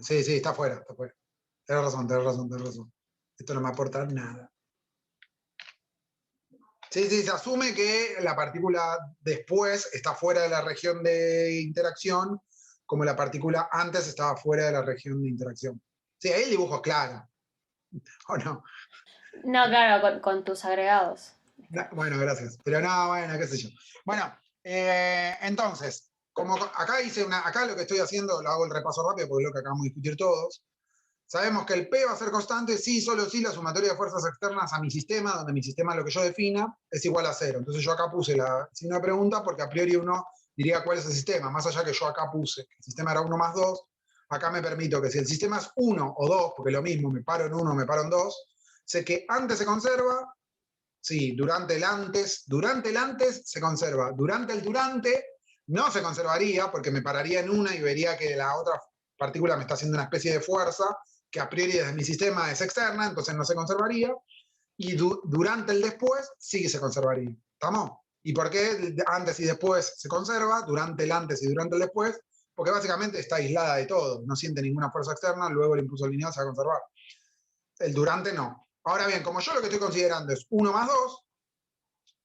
Sí, está fuera. Tienes razón. Esto no me aporta nada. Sí, se asume que la partícula después está fuera de la región de interacción, como la partícula antes estaba fuera de la región de interacción. Sí, ahí el dibujo es claro. ¿O no? No, claro, con tus agregados. Bueno, gracias. Pero no, bueno, qué sé yo. Bueno, entonces, como acá acá lo que estoy haciendo, lo hago el repaso rápido porque es lo que acabamos de discutir todos. Sabemos que el P va a ser constante si, solo si la sumatoria de fuerzas externas a mi sistema, donde mi sistema lo que yo defina, es igual a 0. Entonces yo acá puse la signo de pregunta porque a priori uno diría cuál es el sistema. Más allá que yo acá puse que el sistema era 1 más 2, acá me permito que si el sistema es 1 o 2, porque lo mismo, me paro en 1, me paro en 2, sé que antes se conserva, sí, durante el antes se conserva. Durante el durante no se conservaría porque me pararía en una y vería que la otra partícula me está haciendo una especie de fuerza que a priori desde mi sistema es externa, entonces no se conservaría. Y durante el después sí que se conservaría. ¿Estamos? ¿Y por qué antes y después se conserva? Durante el antes y durante el después, porque básicamente está aislada de todo, no siente ninguna fuerza externa, luego el impulso lineal se va a conservar. El durante no. Ahora bien, como yo lo que estoy considerando es 1 más 2,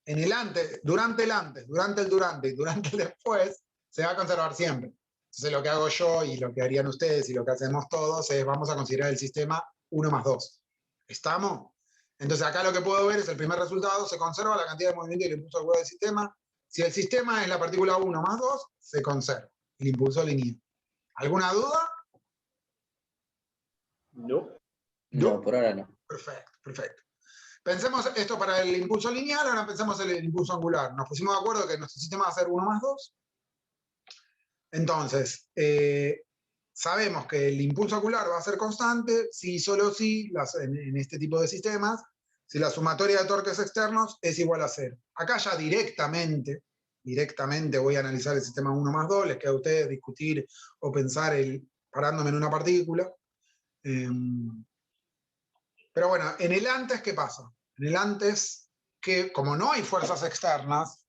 en el antes, durante el durante y durante el después, se va a conservar siempre. Entonces lo que hago yo y lo que harían ustedes y lo que hacemos todos es vamos a considerar el sistema 1 más 2. ¿Estamos? Entonces acá lo que puedo ver es el primer resultado, se conserva la cantidad de movimiento y el impulso angular del sistema. Si el sistema es la partícula 1 más 2, se conserva el impulso lineal. ¿Alguna duda? No. No, por ahora no. Perfecto, perfecto. Pensemos esto para el impulso lineal, ahora pensemos en el impulso angular. Nos pusimos de acuerdo que nuestro sistema va a ser 1 más 2. Entonces, sabemos que el impulso angular va a ser constante si solo si, en este tipo de sistemas, si la sumatoria de torques externos es igual a 0. Acá ya directamente voy a analizar el sistema 1 más 2, les queda a ustedes discutir o pensar parándome en una partícula. Pero bueno, en el antes, ¿qué pasa? En el antes, que como no hay fuerzas externas,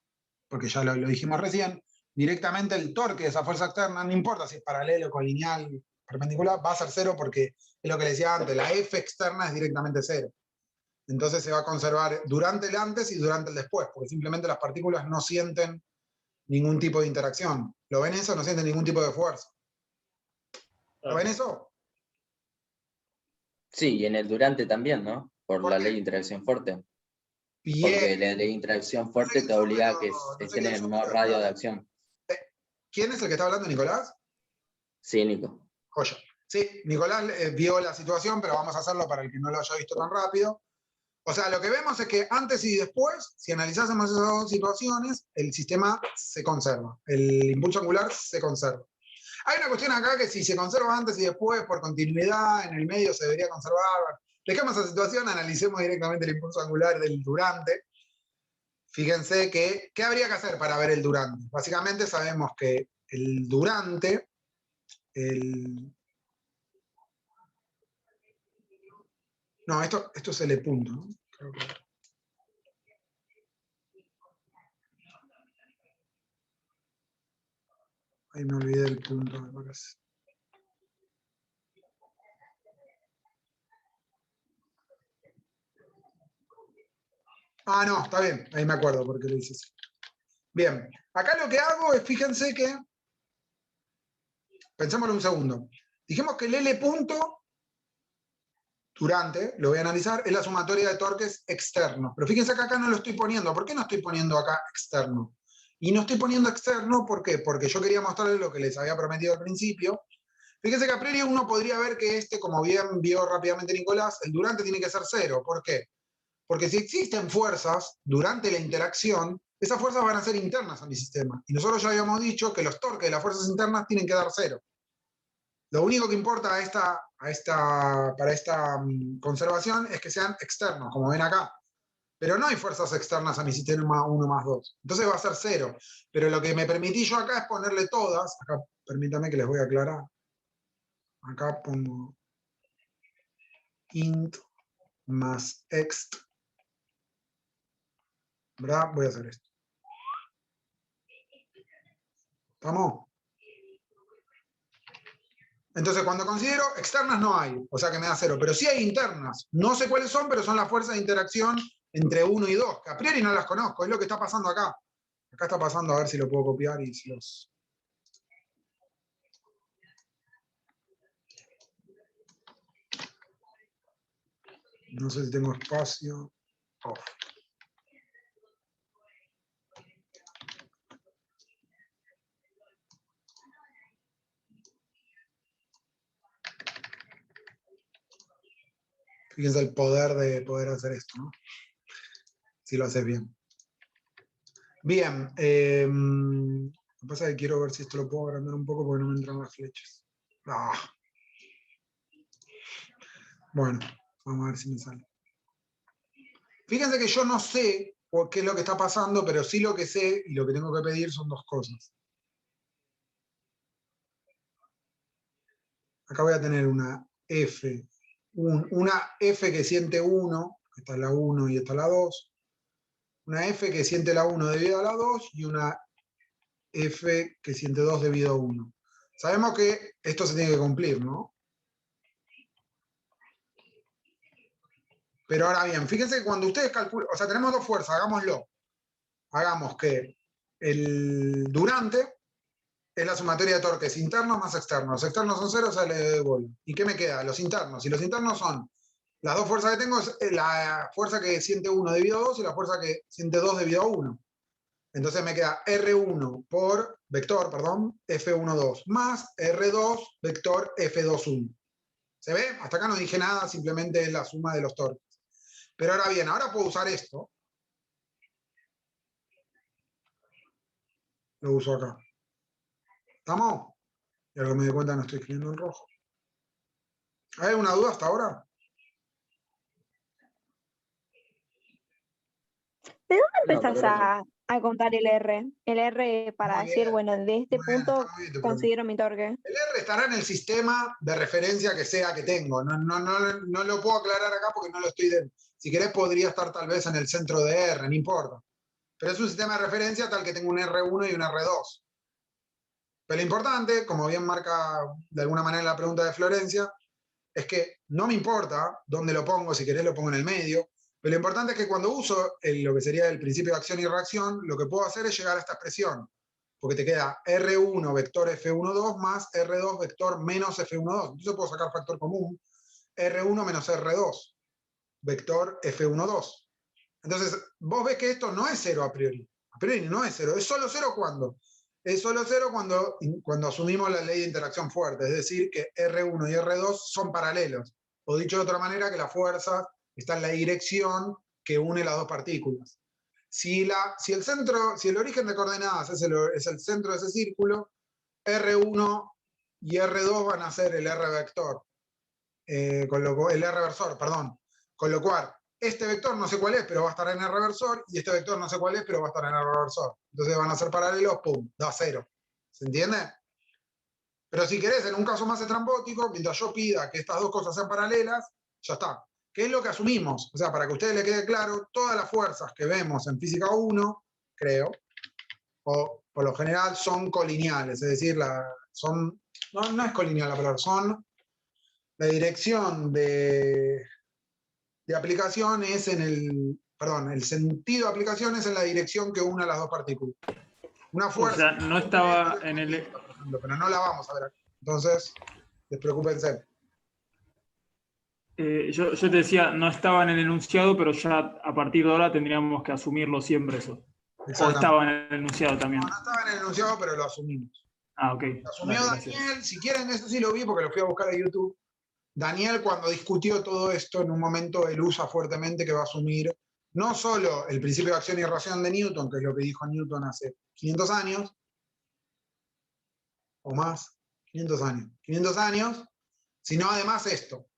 porque ya lo dijimos recién, directamente el torque de esa fuerza externa, no importa si es paralelo, colineal, perpendicular, va a ser 0 porque es lo que les decía antes, la F externa es directamente 0. Entonces se va a conservar durante el antes y durante el después, porque simplemente las partículas no sienten ningún tipo de interacción. ¿Lo ven eso? No sienten ningún tipo de fuerza. ¿Lo ven eso? Sí, y en el durante también, ¿no? Por la ley de interacción fuerte. Bien. Porque la ley de interacción fuerte te obliga a que estén en el mismo radio de acción. ¿Quién es el que está hablando, Nicolás? Sí, Nico. Joya. Sí, Nicolás vio la situación, pero vamos a hacerlo para el que no lo haya visto tan rápido. O sea, lo que vemos es que antes y después, si analizásemos esas dos situaciones, el sistema se conserva, el impulso angular se conserva. Hay una cuestión acá que si se conserva antes y después, por continuidad, en el medio se debería conservar. Dejemos esa situación, analicemos directamente el impulso angular del durante. Fíjense que, ¿qué habría que hacer para ver el durante? Básicamente sabemos que el durante, no, esto es L punto, ¿no? Creo que... Ahí me olvidé del punto, me parece. Ah, no, está bien, ahí me acuerdo por qué lo hice así. Bien, acá lo que hago es, fíjense que, pensémoslo un segundo, dijimos que el L punto durante, lo voy a analizar, es la sumatoria de torques externos, pero fíjense que acá no lo estoy poniendo. ¿Por qué no estoy poniendo acá externo? Y no estoy poniendo externo, ¿por qué? Porque yo quería mostrarles lo que les había prometido al principio. Fíjense que a priori uno podría ver que como bien vio rápidamente Nicolás, el durante tiene que ser 0. ¿Por qué? Porque si existen fuerzas durante la interacción, esas fuerzas van a ser internas a mi sistema. Y nosotros ya habíamos dicho que los torques de las fuerzas internas tienen que dar 0. Lo único que importa para esta conservación es que sean externos, como ven acá. Pero no hay fuerzas externas a mi sistema 1 más 2. Entonces va a ser 0. Pero lo que me permití yo acá es ponerle todas. Acá, permítanme que les voy a aclarar. Acá pongo int más ext. ¿Verdad? Voy a hacer esto. ¿Estamos? Entonces, cuando considero externas no hay, o sea que me da 0, pero sí hay internas. No sé cuáles son, pero son las fuerzas de interacción entre 1 y 2, que a priori no las conozco, es lo que está pasando acá. Acá está pasando, a ver si lo puedo copiar y si los... No sé si tengo espacio. Off. Fíjense el poder de poder hacer esto, ¿no? Si lo haces bien. Bien. Lo que pasa es que quiero ver si esto lo puedo agrandar un poco porque no me entran las flechas. Ah. Bueno, vamos a ver si me sale. Fíjense que yo no sé por qué es lo que está pasando, pero sí lo que sé y lo que tengo que pedir son dos cosas. Acá voy a tener una F. Una F que siente 1, esta es la 1 y esta es la 2. una F que siente la 1 debido a la 2 y una F que siente 2 debido a 1. Sabemos que esto se tiene que cumplir, ¿no? Pero ahora bien, fíjense que cuando ustedes calculan, o sea, tenemos dos fuerzas, hagámoslo. Hagamos que el durante es la sumatoria de torques internos más externos. Los externos son 0, sale de gol. ¿Y qué me queda? Los internos. Y los internos son, las dos fuerzas que tengo, es la fuerza que siente 1 debido a 2 y la fuerza que siente 2 debido a 1. Entonces me queda R1 por vector, perdón, F12 más R2 vector F21. ¿Se ve? Hasta acá no dije nada, simplemente es la suma de los torques. Pero ahora bien, ahora puedo usar esto. Lo uso acá. ¿Estamos? Y ahora me doy cuenta que no estoy escribiendo en rojo. ¿Hay alguna duda hasta ahora? ¿De dónde No, empezás a contar el R? El R para Muy decir, bien, bueno, de este muy bien, punto está muy bien tu considero mi torque. El R estará en el sistema de referencia que sea que tengo. No lo puedo aclarar acá porque no lo estoy de... Si querés podría estar tal vez en el centro de R, no importa. Pero es un sistema de referencia tal que tengo un R1 y un R2. Pero lo importante, como bien marca de alguna manera la pregunta de Florencia, es que no me importa dónde lo pongo, si querés lo pongo en el medio, pero lo importante es que cuando uso lo que sería el principio de acción y reacción, lo que puedo hacer es llegar a esta expresión, porque te queda R1 vector F12 más R2 vector menos F12. Entonces puedo sacar factor común, R1 menos R2, vector F12. Entonces, vos ves que esto no es 0 a priori. A priori no es 0. ¿Es solo 0 cuándo? Es solo 0 cuando asumimos la ley de interacción fuerte, es decir, que R1 y R2 son paralelos. O dicho de otra manera, que la fuerza está en la dirección que une las dos partículas. Si el origen de coordenadas es el centro de ese círculo, R1 y R2 van a ser el R vector, el R versor, perdón. Con lo cual, este vector no sé cuál es, pero va a estar en R versor, y este vector no sé cuál es, pero va a estar en R versor. Entonces van a ser paralelos, pum, da 0. ¿Se entiende? Pero si querés, en un caso más estrambótico, mientras yo pida que estas dos cosas sean paralelas, ya está. ¿Qué es lo que asumimos? O sea, para que a ustedes les quede claro, todas las fuerzas que vemos en física 1, creo, o por lo general son colineales, es decir, no es colineal la palabra, son la dirección de aplicación es el sentido de aplicación es en la dirección que une a las dos partículas. Una fuerza. O sea, no estaba en el... Pero no la vamos a ver aquí. Entonces, despreocúpense. Yo te decía, no estaba en el enunciado, pero ya a partir de ahora tendríamos que asumirlo siempre eso. O estaba en el enunciado también. No estaba en el enunciado, pero lo asumimos. Ah, ok. Lo asumió Gracias. Daniel, si quieren, eso sí lo vi porque lo fui a buscar a YouTube. Daniel, cuando discutió todo esto, en un momento él usa fuertemente que va a asumir no solo el principio de acción y reacción de Newton, que es lo que dijo Newton hace 500 años, o más, 500 años, sino además esto,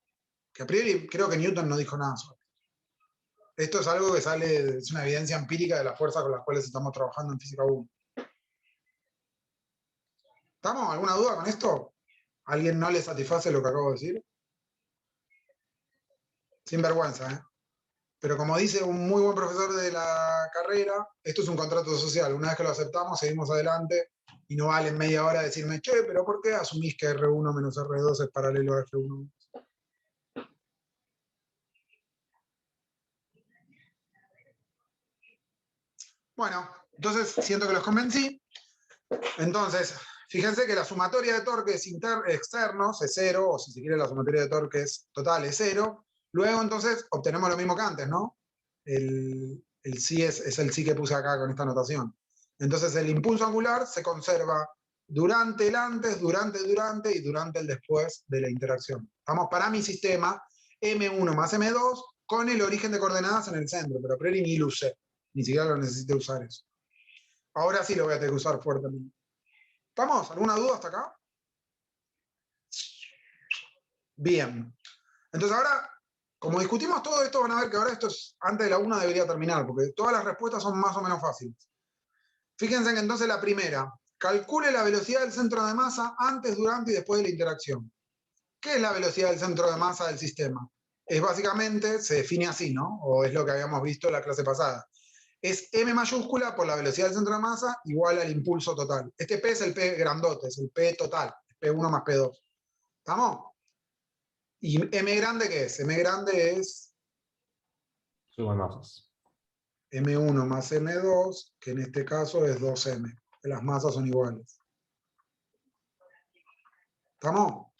que a priori creo que Newton no dijo nada sobre esto. Esto es algo que es una evidencia empírica de las fuerzas con las cuales estamos trabajando en física 1. ¿Estamos? ¿Alguna duda con esto? ¿Alguien no le satisface lo que acabo de decir? Sin vergüenza, ¿eh? Pero como dice un muy buen profesor de la carrera, esto es un contrato social. Una vez que lo aceptamos, seguimos adelante y no vale en media hora decirme, che, pero ¿por qué asumís que R1 menos R2 es paralelo a F1? Bueno, entonces siento que los convencí. Entonces, fíjense que la sumatoria de torques externos es 0, o si se quiere la sumatoria de torques total es 0. Luego entonces obtenemos lo mismo que antes, ¿no? El sí es el sí que puse acá con esta notación. Entonces el impulso angular se conserva durante el antes, durante y durante el después de la interacción. Vamos para mi sistema M1 más M2 con el origen de coordenadas en el centro, pero a priori ni lo usé, ni siquiera lo necesité usar eso. Ahora sí lo voy a tener que usar fuertemente. ¿Estamos? ¿Alguna duda hasta acá? Bien. Entonces ahora, como discutimos todo esto, van a ver que ahora esto es, antes de la 1 debería terminar, porque todas las respuestas son más o menos fáciles. Fíjense que entonces la primera, calcule la velocidad del centro de masa antes, durante y después de la interacción. ¿Qué es la velocidad del centro de masa del sistema? Es básicamente, se define así, ¿no? O es lo que habíamos visto en la clase pasada. es m mayúscula por la velocidad del centro de masa igual al impulso total. Este P es el P grandote, es el P total, P1 más P2. ¿Estamos? ¿Y m grande qué es? M grande es Suma de masas. M1 más M2, que en este caso es 2M, que las masas son iguales. ¿Estamos?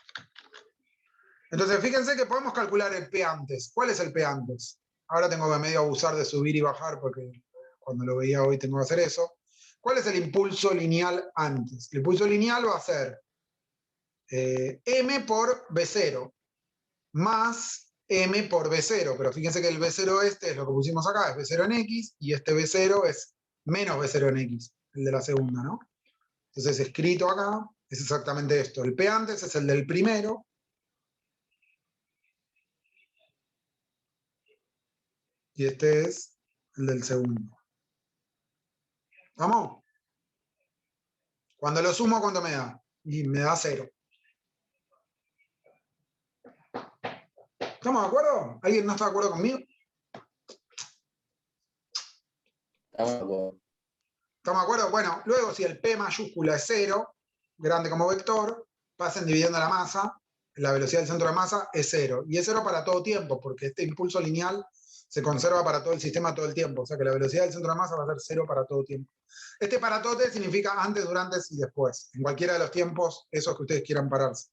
Entonces, fíjense que podemos calcular el P antes. ¿Cuál es el P antes? Ahora tengo que medio abusar de subir y bajar, porque cuando lo veía hoy tengo que hacer eso. ¿Cuál es el impulso lineal antes? El impulso lineal va a ser M por V0, más M por V0, pero fíjense que el V0 este es lo que pusimos acá, es V0 en X, y este V0 es menos V0 en X, el de la segunda, ¿no? Entonces, escrito acá, es exactamente esto. El P antes es el del primero, y este es el del segundo. ¿Vamos? Cuando lo sumo, ¿cuánto me da? Y me da 0. ¿Estamos de acuerdo? ¿Alguien no está de acuerdo conmigo? Estamos de acuerdo. ¿Estamos de acuerdo? Bueno, luego si el P mayúscula es 0, grande como vector, pasen dividiendo la masa, la velocidad del centro de masa es 0. Y es 0 para todo tiempo, porque este impulso lineal se conserva para todo el sistema todo el tiempo. O sea que la velocidad del centro de masa va a ser 0 para todo tiempo. Este para todo significa antes, durante y después. En cualquiera de los tiempos, esos que ustedes quieran pararse.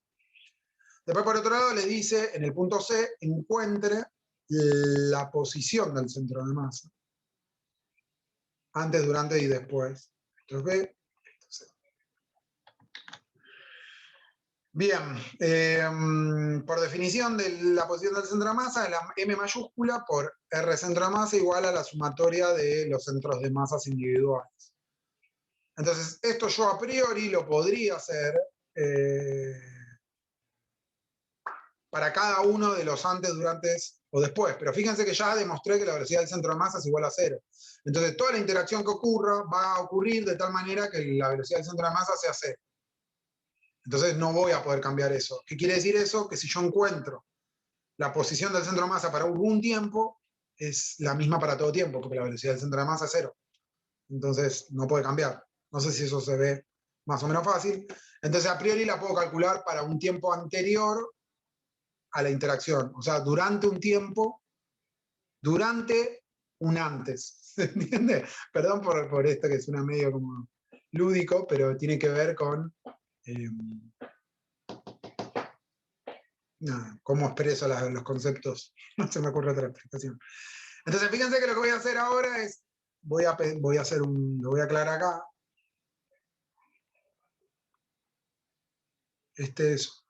Después, por otro lado, le dice, en el punto C, encuentre la posición del centro de masa. Antes, durante y después. Esto es B, esto es C. Bien, por definición de la posición del centro de masa, la M mayúscula por R centro de masa igual a la sumatoria de los centros de masas individuales. Entonces, esto yo a priori lo podría hacer para cada uno de los antes, durantes o después. Pero fíjense que ya demostré que la velocidad del centro de masa es igual a 0. Entonces, toda la interacción que ocurra va a ocurrir de tal manera que la velocidad del centro de masa sea 0. Entonces, no voy a poder cambiar eso. ¿Qué quiere decir eso? Que si yo encuentro la posición del centro de masa para algún tiempo, es la misma para todo tiempo, porque la velocidad del centro de masa es 0. Entonces, no puede cambiar. No sé si eso se ve más o menos fácil. Entonces, a priori la puedo calcular para un tiempo anterior a la interacción. O sea, durante un tiempo, durante un antes. ¿Se entiende? Perdón por esto que suena medio como lúdico, pero tiene que ver con cómo expreso los conceptos. No se me ocurre otra explicación. Entonces, fíjense que lo que voy a hacer ahora es, voy a hacer lo voy a aclarar acá. Este es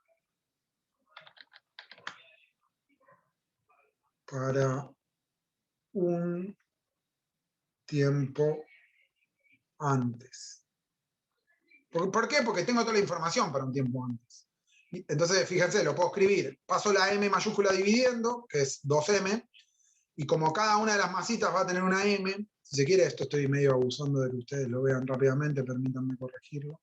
para un tiempo antes. ¿Por qué? Porque tengo toda la información para un tiempo antes. Entonces, fíjense, lo puedo escribir. Paso la M mayúscula dividiendo, que es 2M, y como cada una de las masitas va a tener una M, si se quiere, esto estoy medio abusando de que ustedes lo vean rápidamente, permítanme corregirlo.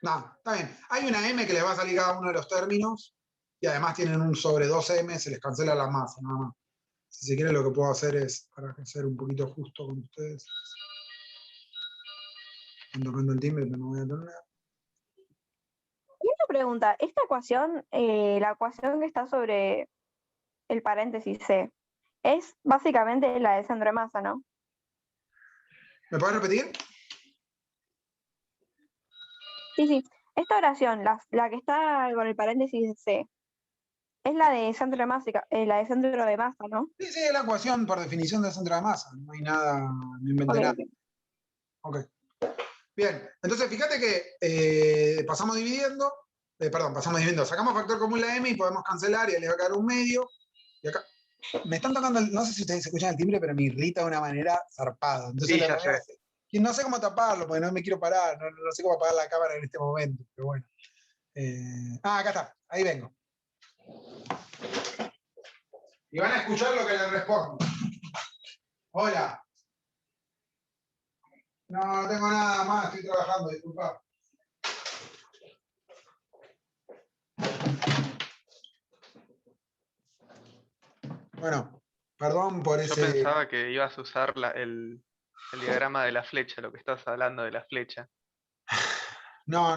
No, está bien. Hay una M que les va a salir cada uno de los términos, y además tienen un sobre 2M, se les cancela la masa, nada más. Si se quiere, lo que puedo hacer es, para ser un poquito justo con ustedes, están tocando el timbre, pero no voy a tener. Y una pregunta, esta ecuación, la ecuación que está sobre el paréntesis C, es básicamente la del centro de masa, ¿no? ¿Me puedes repetir? Sí. Esta oración, la que está con el paréntesis C, es la de centro de masa, ¿no? Sí, es la ecuación por definición del centro de masa. No hay nada, no inventé nada. Ok. Bien, entonces fíjate que pasamos dividiendo, sacamos factor común la M y podemos cancelar y le va a quedar un medio. Y acá, me están tocando, no sé si ustedes escuchan el timbre, pero me irrita de una manera zarpada. Entonces Sí, ya sé. y no sé cómo taparlo, porque no me quiero parar, no sé cómo apagar la cámara en este momento, pero bueno. Acá está, ahí vengo. Y van a escuchar lo que les respondo. Hola. No tengo nada más, estoy trabajando, disculpa. Bueno, Perdón por Yo ese... pensaba que ibas a usar el diagrama de la flecha, lo que estás hablando de la flecha. No,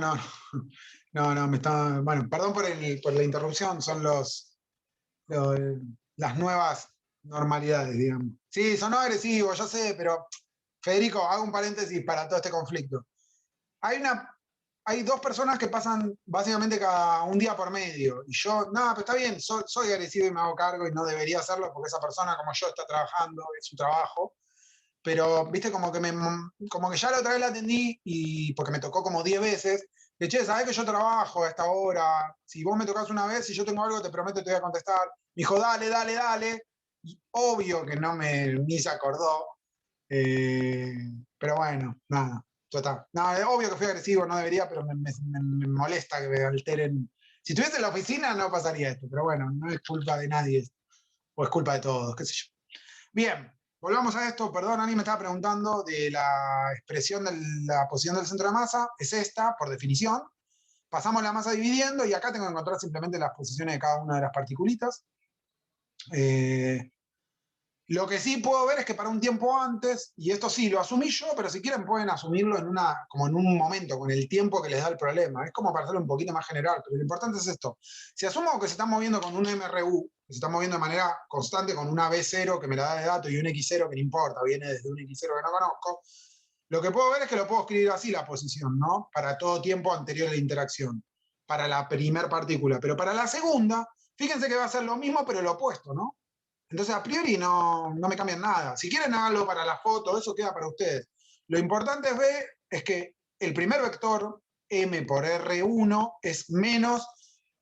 me está... Bueno, perdón por la interrupción, son las nuevas normalidades, digamos. Sí, sonó agresivo, yo sé, pero Federico, hago un paréntesis para todo este conflicto. Hay dos personas que pasan básicamente cada un día por medio. Y yo, no, pero está bien, soy agresivo y me hago cargo y no debería hacerlo porque esa persona como yo está trabajando, es su trabajo. Pero, viste, como que ya la otra vez la atendí y porque me tocó como 10 veces. Le dije, che, ¿sabés que yo trabajo a esta hora? Si vos me tocas una vez y yo tengo algo, te prometo te voy a contestar. Me dijo, dale, dale, dale. Y obvio que ni se acordó. Pero bueno, nada. Total. No, es obvio que fui agresivo, no debería, pero me molesta que me alteren. Si estuviese en la oficina no pasaría esto, pero bueno, no es culpa de nadie, o es culpa de todos, qué sé yo. Bien, volvamos a esto. Perdón, Ani me estaba preguntando de la expresión de la posición del centro de masa. Es esta, por definición. Pasamos la masa dividiendo y acá tengo que encontrar simplemente las posiciones de cada una de las particulitas. Lo que sí puedo ver es que para un tiempo antes, y esto sí lo asumí yo, pero si quieren pueden asumirlo como en un momento, con el tiempo que les da el problema. Es como para hacerlo un poquito más general, pero lo importante es esto. Si asumo que se están moviendo con un MRU, que se están moviendo de manera constante con una B0 que me la da de dato y un X0 que no importa, viene desde un X0 que no conozco, lo que puedo ver es que lo puedo escribir así la posición, ¿no? Para todo tiempo anterior a la interacción, para la primer partícula. Pero para la segunda, fíjense que va a ser lo mismo, pero lo opuesto, ¿no? Entonces, a priori no me cambian nada. Si quieren háganlo para la foto, eso queda para ustedes. Lo importante es que el primer vector, m por R1, es menos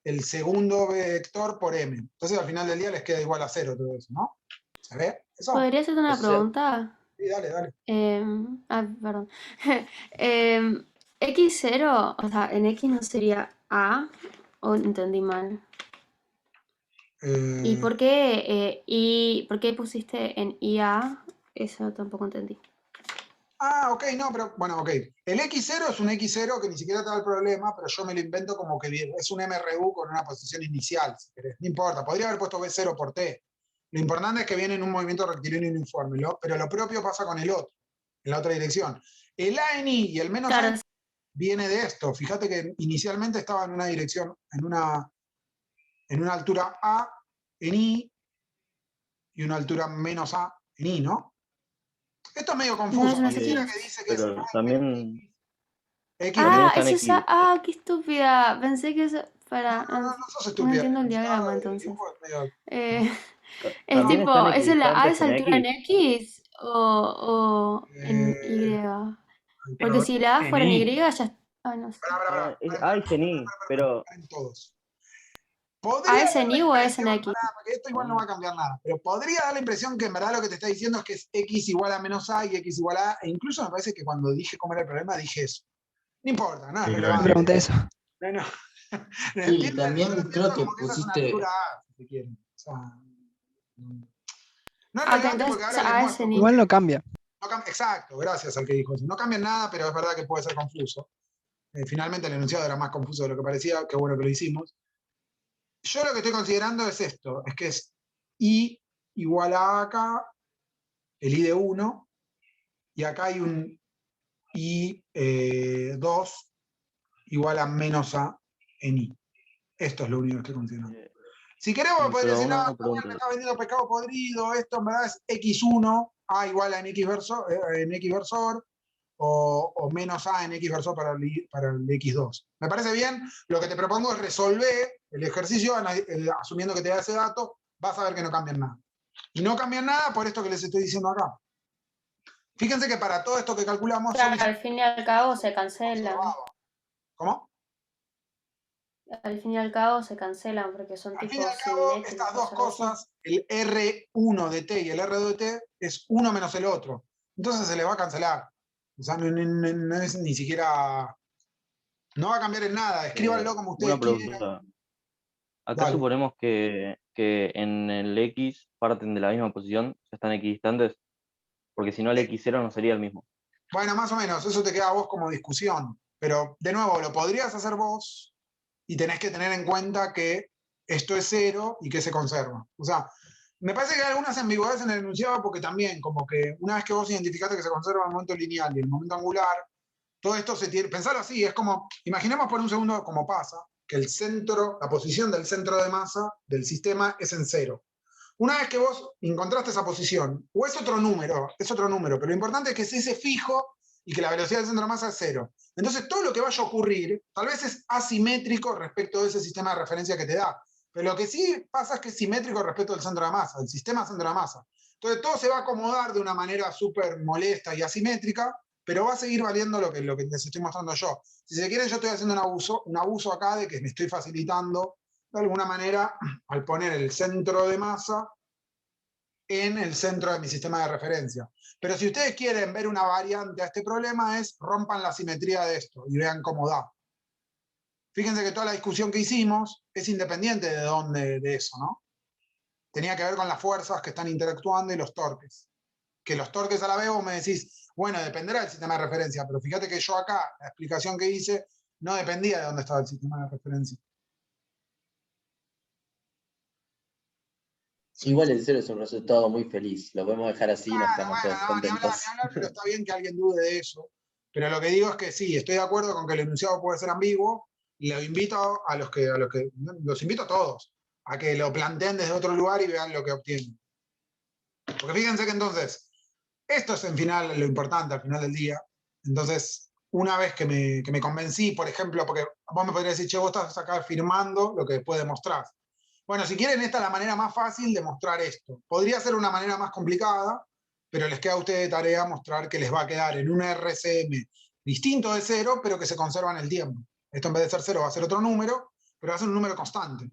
el segundo vector por m. Entonces, al final del día les queda igual a 0 todo eso, ¿no? ¿Se ve? ¿Eso? ¿Podría hacerte una O sea, pregunta? Sí, dale. Perdón. X0, o sea, en X no sería A, o entendí mal. ¿Y por qué pusiste en IA? Eso tampoco entendí. Ok, no, pero bueno, ok. El X0 es un X0 que ni siquiera te da el problema, pero yo me lo invento como que es un MRU con una posición inicial, si querés. No importa, podría haber puesto B0 por T. Lo importante es que viene en un movimiento rectilíneo uniforme, pero lo propio pasa con el otro, en la otra dirección. El A en I y el menos Claro, A viene de esto. Fíjate que inicialmente estaba en una dirección, en una altura A en I y una altura menos A en I, ¿no? Esto es medio no confuso. es una Hay gente sequía. que dice que es Pero también, X. también está en Eso X. ya. Qué estúpida. Pensé que eso. Para. No sos No estúpida. entiendo el El diagrama el entonces. dibujo es medio... Es También tipo, están ¿es la A equidistantes esa en altura en X. X o en Y? Eh, Porque si la A En fuera en Y, I. ya. No sé. A es en Y, pero en todos. ¿A Podría es dar en la Y o es en impresión, X? porque esto igual no va a cambiar nada, pero podría dar la impresión que en verdad lo que te está diciendo es que es X igual a menos A y X igual a, e incluso me parece que cuando dije cómo era el problema dije eso. No importa, no es Sí, creo que Me relevante. pregunté eso. No. sí, Yo también lo creo pienso que como que esa es una pusiste, altura A, si se quiere. O sea, no es Ok, relevante porque entonces ahora les A es muestro. en Y. Igual no cambia. Exacto, gracias al que dijo eso. No cambia nada, pero es verdad que puede ser confuso. Finalmente el enunciado era más confuso de lo que parecía, qué bueno que lo hicimos. Yo lo que estoy considerando es esto, es que es I igual a acá, el I de 1, y acá hay un I2 igual a menos A en I. Esto es lo único que estoy considerando. Si queremos, sí, podés pero decir, no, una Daniel me pregunta. está vendiendo pescado podrido, esto en verdad es X1, A igual a en X versor, o menos A en X versor para el X2. ¿Me parece bien? Lo que te propongo es resolver el ejercicio asumiendo que te da ese dato, vas a ver que no cambian nada. Y no cambian nada por esto que les estoy diciendo acá. Fíjense que para todo esto que calculamos... Claro, al fin y al cabo se cancelan. ¿Cómo? Al fin y al cabo se cancelan porque son Al fin y tipos al cabo, simétricos. estas dos algo así. cosas, el R1 de T y el R2 de T, es uno menos el otro. Entonces se le va a cancelar. O sea, no es ni siquiera... No va a cambiar en nada. Escríbanlo como ustedes Una quieran. pregunta. Acá Dale. suponemos que en el X parten de la misma posición, ya están equidistantes, porque si no el X0 no sería el mismo. Bueno, más o menos, eso te queda a vos como discusión. Pero, de nuevo, lo podrías hacer vos y tenés que tener en cuenta que esto es 0 y que se conserva. O sea, Me parece que hay algunas ambigüedades en el enunciado porque también, como que una vez que vos identificaste que se conserva el momento lineal y el momento angular, todo esto se tiene, pensarlo así, es como, imaginemos por un segundo cómo pasa, que el centro, la posición del centro de masa del sistema es en 0. Una vez que vos encontraste esa posición, o es otro número, pero lo importante es que es ese fijo y que la velocidad del centro de masa es 0. Entonces todo lo que vaya a ocurrir, tal vez es asimétrico respecto de ese sistema de referencia que te da, pero lo que sí pasa es que es simétrico respecto del centro de masa, del sistema centro de masa. Entonces todo se va a acomodar de una manera súper molesta y asimétrica, pero va a seguir valiendo lo que les estoy mostrando yo. Si se quieren, yo estoy haciendo un abuso acá de que me estoy facilitando de alguna manera al poner el centro de masa en el centro de mi sistema de referencia. Pero si ustedes quieren ver una variante a este problema, es rompan la simetría de esto y vean cómo da. Fíjense que toda la discusión que hicimos es independiente de eso, ¿no? Tenía que ver con las fuerzas que están interactuando y los torques. Que los torques a la vez vos me decís, bueno, dependerá del sistema de referencia, pero fíjate que yo acá, la explicación que hice, no dependía de dónde estaba el sistema de referencia. Igual el 0 es un resultado muy feliz, lo podemos dejar así y nos quedamos todos Ni contentos. hablar, pero está bien que alguien dude de eso. Pero lo que digo es que sí, estoy de acuerdo con que el enunciado puede ser ambiguo, y los invito los invito a todos a que lo planteen desde otro lugar y vean lo que obtienen. Porque fíjense que entonces, esto es en final lo importante al final del día. Entonces, una vez que me convencí, por ejemplo, porque vos me podrías decir, che, vos estás acá firmando lo que después demostrás. Bueno, si quieren, esta es la manera más fácil de mostrar esto. Podría ser una manera más complicada, pero les queda a ustedes de tarea mostrar que les va a quedar en un RCM distinto de 0, pero que se conserva en el tiempo. Esto en vez de ser 0 va a ser otro número, pero va a ser un número constante.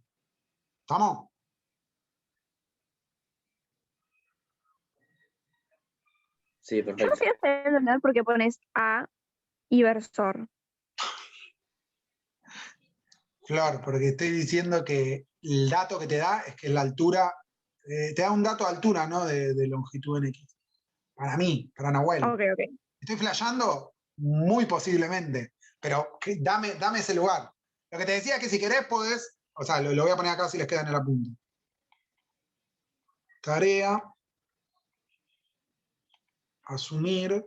¿Estamos? Sí, Yo no perfecto. quiero entender por qué pones A y versor. Flor, porque estoy diciendo que el dato que te da es que la altura, te da un dato de altura, ¿no? De longitud en X. Para mí, para Nahuel. Ok. ¿Estoy flasheando? Muy posiblemente, pero dame ese lugar. Lo que te decía es que si querés podés, o sea, lo voy a poner acá si les queda en el apunte. Tarea, asumir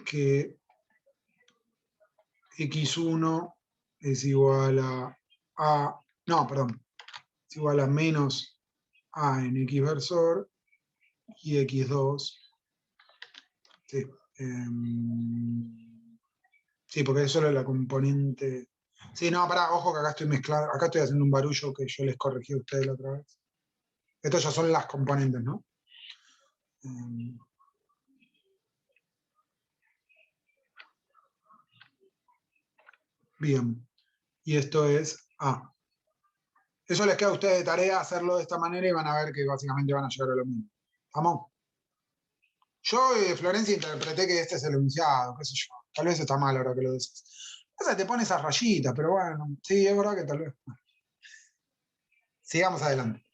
que x1 es igual a, no, perdón, es igual a menos a en x versor y x2. Sí, sí, porque es solo la componente. Sí, no, pará, ojo que acá estoy mezclando, acá estoy haciendo un barullo que yo les corregí a ustedes la otra vez. Estos ya son las componentes, ¿no? Bien, y esto es A. Eso les queda a ustedes de tarea hacerlo de esta manera y van a ver que básicamente van a llegar a lo mismo. ¿Vamos? Yo, Florencia, interpreté que este es el enunciado, qué sé yo. Tal vez está mal ahora que lo decís. O sea, te pone esas rayitas, pero bueno, sí, es verdad que tal vez. Sigamos adelante.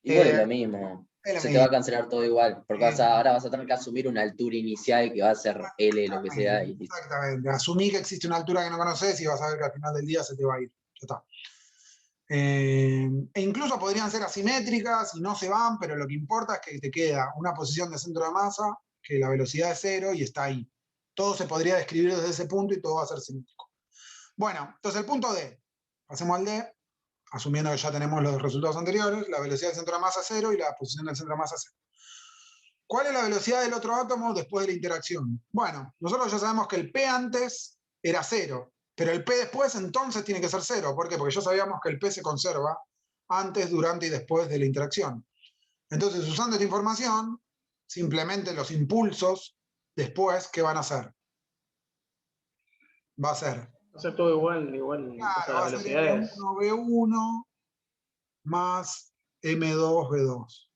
Igual es lo mismo. Se te va a cancelar todo igual, porque ahora vas a tener que asumir una altura inicial que va a ser L, lo que sea. Y listo. Exactamente. Asumí que existe una altura que no conoces y vas a ver que al final del día se te va a ir. Ya está. E incluso podrían ser asimétricas y no se van, pero lo que importa es que te queda una posición de centro de masa, que la velocidad es 0 y está ahí. Todo se podría describir desde ese punto y todo va a ser simétrico. Bueno, entonces el punto D. Pasemos al D, asumiendo que ya tenemos los resultados anteriores, la velocidad del centro de masa es 0 y la posición del centro de masa es 0. ¿Cuál es la velocidad del otro átomo después de la interacción? Bueno, nosotros ya sabemos que el P antes era 0, pero el P después entonces tiene que ser 0. ¿Por qué? Porque ya sabíamos que el P se conserva antes, durante y después de la interacción. Entonces, usando esta información, simplemente los impulsos después, ¿qué van a hacer? Va a ser... Va a ser todo igual, Claro, o sea, va las a ser velocidades. M1V1 más M2V2.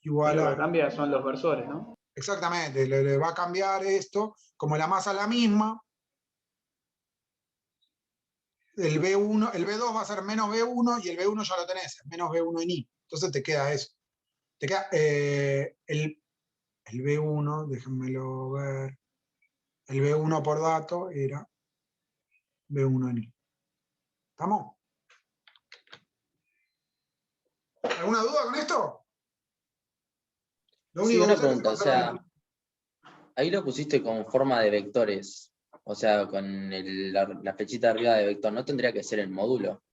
Igual Lo a... que cambia son los versores, ¿no? Exactamente, le va a cambiar esto, como la masa es la misma, el B1, el B2 va a ser menos B1 y el B1 ya lo tenés, menos B1 en I. Entonces te queda eso. Te queda el B1, déjenmelo ver. El B1 por dato era B1 en I. ¿Estamos? ¿Alguna duda con esto? Lo Sí, único que una usé es pregunta, o conservar sea, ahí lo pusiste con forma de vectores, o sea, con la flechita arriba de vector, ¿no tendría que ser el módulo?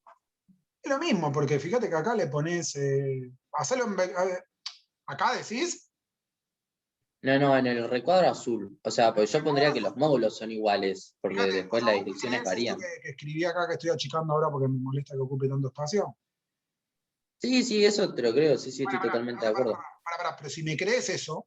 es lo mismo, porque fíjate que acá le pones. Hacelo acá decís. No, en el recuadro azul. O sea, pues yo pondría que los módulos son iguales, porque Fíjate, después o sea, las ¿vos direcciones tenés esto varían. que escribí acá que estoy achicando ahora porque me molesta que ocupe tanto espacio? Sí, eso te lo creo, sí, estoy Bueno, totalmente de acuerdo. pero si me crees eso,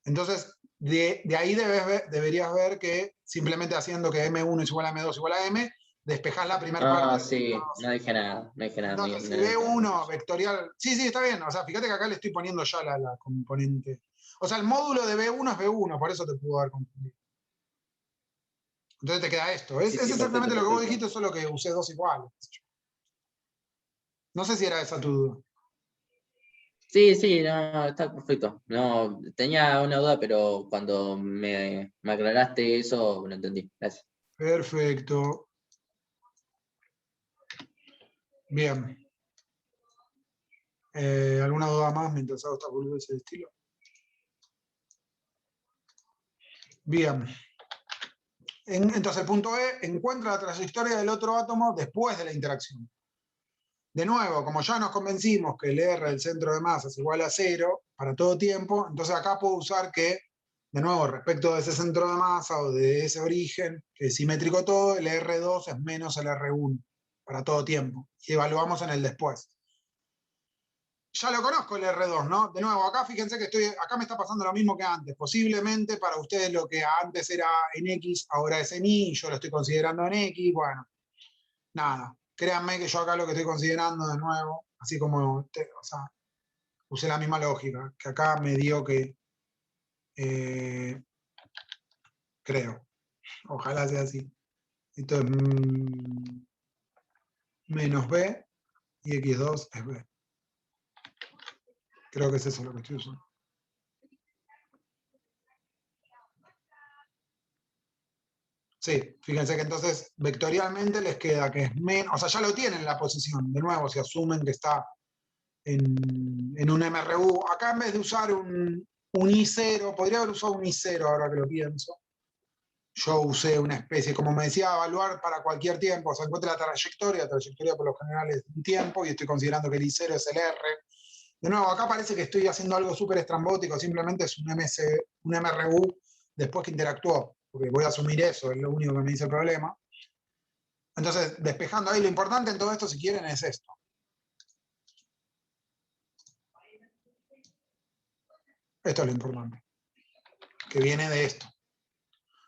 entonces de ahí deberías ver que simplemente haciendo que M1 es igual a M2 igual a M, despejás la primera parte. Sí, no dije nada, Entonces, si no dije nada. B1 vectorial. Sí, está bien. O sea, fíjate que acá le estoy poniendo ya la componente. O sea, el módulo de B1 es B1, por eso te pudo haber confundido. Entonces te queda esto. Es Sí, exactamente perfecto, lo que vos perfecto. dijiste, solo que usé dos iguales. No sé si era esa tu duda. Sí, no, está perfecto. No, tenía una duda, pero cuando me aclaraste eso, lo entendí. Gracias. Perfecto. Bien. ¿Alguna duda más mientras hago esta boludez de estilo? Bien. Entonces, el punto E, encuentra la trayectoria del otro átomo después de la interacción. De nuevo, como ya nos convencimos que el R del centro de masa es igual a 0 para todo tiempo, entonces acá puedo usar que, de nuevo, respecto de ese centro de masa o de ese origen, que es simétrico todo, el R2 es menos el R1 para todo tiempo. Y evaluamos en el después. Ya lo conozco el R2, ¿no? De nuevo, acá fíjense que acá me está pasando lo mismo que antes. Posiblemente para ustedes lo que antes era en X, ahora es en Y, yo lo estoy considerando en X, bueno, nada. Créanme que yo acá lo que estoy considerando de nuevo, así como, o sea, usé la misma lógica, que acá me dio que, creo, ojalá sea así. Esto es menos B y X2 es B. Creo que es eso lo que estoy usando. Sí, fíjense que entonces vectorialmente les queda que es menos, o sea, ya lo tienen la posición, de nuevo, si asumen que está en un MRU. Acá en vez de usar un I0, podría haber usado un I0 ahora que lo pienso. Yo usé una especie, como me decía, evaluar para cualquier tiempo, o sea, encuentre la trayectoria por lo general es un tiempo, y estoy considerando que el I0 es el R. De nuevo, acá parece que estoy haciendo algo súper estrambótico, simplemente es un MRU después que interactuó, porque voy a asumir eso, es lo único que me dice el problema. Entonces, despejando ahí, lo importante en todo esto, si quieren, es esto. Esto es lo importante, que viene de esto.